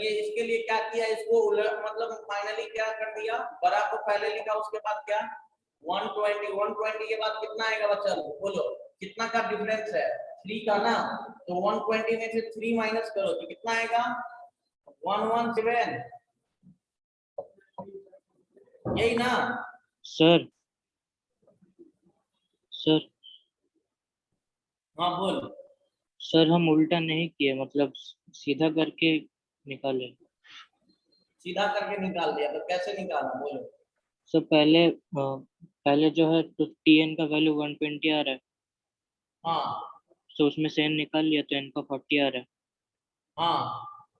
ये इसके लिए क्या किया, इसको मतलब फाइनली क्या कर दिया, बड़ा को पहले लिखा, उसके बाद क्या 120, 120 के बाद कितना आएगा बच्चा लोग बोलो, कितना का डिफरेंस है 3 का ना, तो 120 में से 3 माइनस करो तो कितना आएगा 117, यही ना? सर सर हाँ बोल। सर हम उल्टा नहीं किए, मतलब सीधा करके निकाले। सीधा करके निकाल दिया, तो कैसे निकाला बोलो? सर पहले जो है तो tn का वैल्यू 120 आ रहा है, हाँ तो उसमें से n निकाल लिया तो n का 40 आ रहा है। हाँ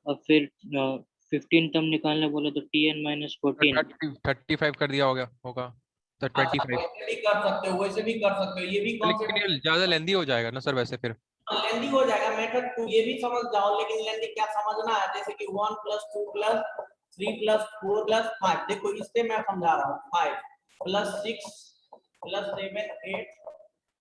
अब फिर 15 तब निकालने बोले तो tn माइनस 14। 35 कर दिया होगा सर अच्छा 25। वैसे भी कर सकते हो, वैसे भी कर सकते हो, ये भी लेकिन ये ज्यादा लेंदी हो जाएगा ना सर वैसे फिर। लेंदी हो जाएगा मेथड, टू ये भी समझ जाओ, लेकिन लेंदी क्या समझना है, जैसे कि 1 + 2 + 3 + 4 + 5, देखो इससे मैं समझा रहा हूँ, 5 + 6 + 7 8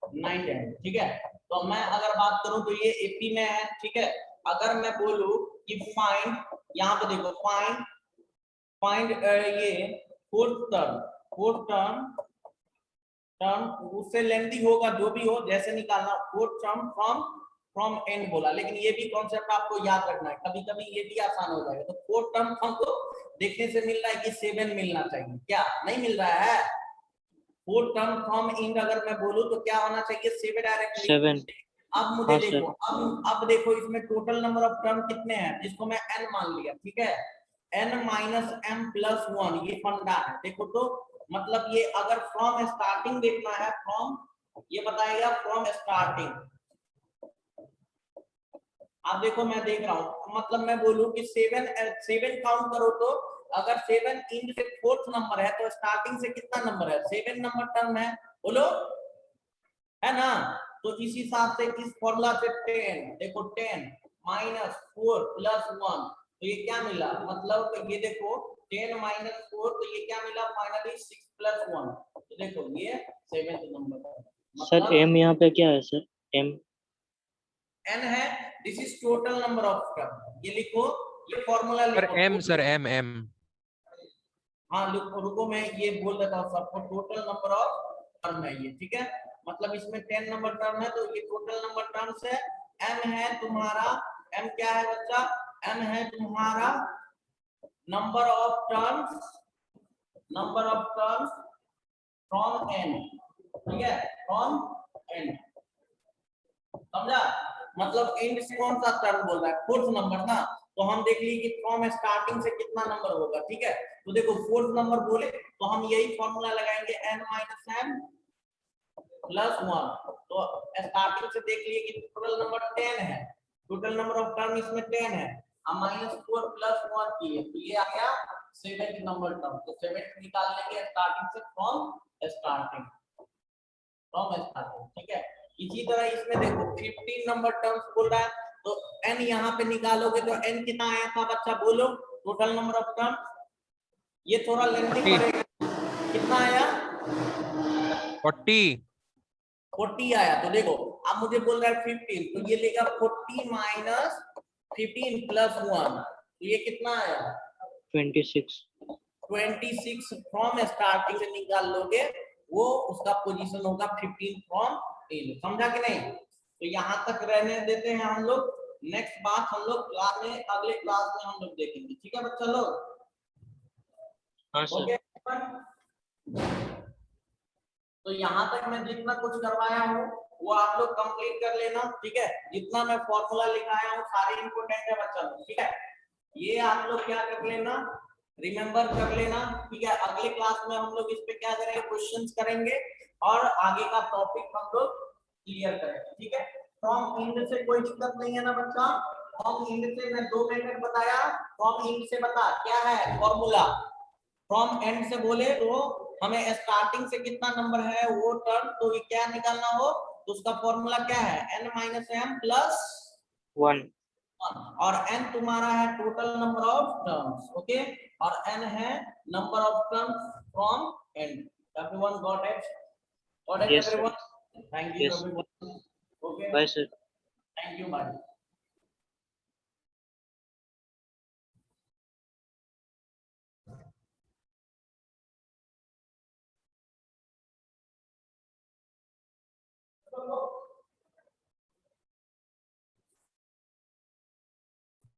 9 10, ठीक है। तो मैं अगर बात करूं तो ये एपी में है, ठीक है। अगर मैं बोलूं कि फाइंड, यहाँ पे देखो फाइंड ये फोर्थ टर्म उससे लेंथी होगा जो भी हो, जैसे निकालना फोर्थ टर्म फ्रॉम एन बोला, लेकिन ये भी कॉन्सेप्ट आपको याद रखना है, कभी कभी ये भी आसान हो जाएगा। तो फोर्थ टर्म हमको देखने से मिल रहा है कि 7 मिलना चाहिए, क्या नहीं मिल रहा है? फोर्थ टर्म फ्रॉम इन अगर मैं बोलूं तो क्या होना चाहिए 7 डायरेक्टली। 7। अब मुझे हाँ देखो, सर। अब देखो इसमें टोटल नंबर ऑफ टर्म कितने हैं, जिसको मैं n मान लिया, ठीक है। n - m + 1 ये फंडा है, देखो तो मतलब ये अगर फ्रॉम स्टार्टिंग देखना है, फ्रॉम ये बताएगा फ्रॉम स्टार्टिंग। अब देखो मैं देख रहा हूं, मतलब मैं बोलूं कि 7 काउंट करो, तो अगर 7 इंड से फोर्थ नंबर है तो स्टार्टिंग से कितना नंबर है, 7 नंबर टर्म है, बोलो है ना। तो इस हिसाब से इस फॉर्मूला से 10 देखो 10 - 4 + 1, तो ये क्या मिला, मतलब तो ये देखो 10 - 4, तो ये क्या मिला फाइनली 6 + 1, तो देखो ये 7th नंबर सर मतलब m यहाँ पे क्या है सर? m n है, this is total number of term, ये लिखो, ये फॉर्मूला सर लिखो एम सर एम। हाँ रुको मैं ये बोल देता हूँ सबको, टोटल नंबर ऑफ टर्म है ये, ठीक है। मतलब इसमें 10 नंबर टर्म है, तो ये टोटल नंबर टर्म्स है। m है तुम्हारा, m क्या है बच्चा, m है तुम्हारा number of terms from n, ठीक है, फ्रॉम n, समझा। मतलब एंड से कौन सा टर्म बोल रहा है, फोर्थ नंबर ना, तो हम देख लिए कि फ्रॉम स्टार्टिंग से कितना नंबर होगा, ठीक है। तो देखो फोर्थ नंबर बोले तो हम यही फॉर्मूला लगाएंगे n - m + 1, तो स्टार्टिंग से देख लिए कि टोटल नंबर 10 है, टोटल नंबर ऑफ टर्म इसमें 10 है, हम -4 + 1 किए तो ये आ गया 7th नंबर टर्म, तो 7th निकाल लेंगे स्टार्टिंग से, स्टार्टिंग, ठीक है। इसी तरह इसमें देखो 15 नंबर टर्म्स बोल रहा है, तो n यहाँ पे निकालोगे तो n कितना आया था बच्चा बोलो, टोटल नंबर ऑफ टर्म, ये थोड़ा लेंथी पड़ेगा, कितना आया 40। 40 आया। तो देखो अब मुझे बोल रहा है 15, तो ये लेगा 40 - 15 + 1, तो ये कितना आया 26। 26 फ्रॉम स्टार्टिंग से निकाल लोगे, वो उसका पोजीशन होगा 15 फ्रॉम इन, समझा कि नहीं। तो यहाँ तक रहने देते हैं हम लोग, नेक्स्ट बात हम लोग क्लास में, अगले क्लास में हम लोग देखेंगे, ठीक है बच्चा लोग। हाँ सर। ओके, तो यहाँ तक मैं जितना कुछ करवाया हूँ वो आप लोग कंप्लीट कर लेना, ठीक है। जितना मैं फॉर्मूला लिखाया हूँ सारे इंपोर्टेंट है बच्चा लोग, ठीक है। ये आप लोग क्या कर लेना, रिमेम्बर कर लेना, ठीक है। अगले क्लास में हम लोग इस पे क्या करेंगे, क्वेश्चंस करेंगे और आगे का टॉपिक हम लोग क्लियर करेंगे, ठीक है। फ्रॉम इंड से कोई दिक्कत नहीं है ना बच्चा। फ्रॉम इंड से मैं 2 मेथड बताया, फ्रॉम इंड से बता क्या है फॉर्मूला, फ्रॉम एंड से बोले तो हमें स्टार्टिंग से कितना नंबर है वो टर्म, तो ये क्या निकालना हो तो उसका फॉर्मूला क्या है, n माइनस एम प्लस 1 और n तुम्हारा है total number of terms, okay. और n है number of terms from end. Everyone got it? Got it Yes, sir. Everyone? Thank you Yes. Everyone. Okay, Bye, sir. Thank you, bye.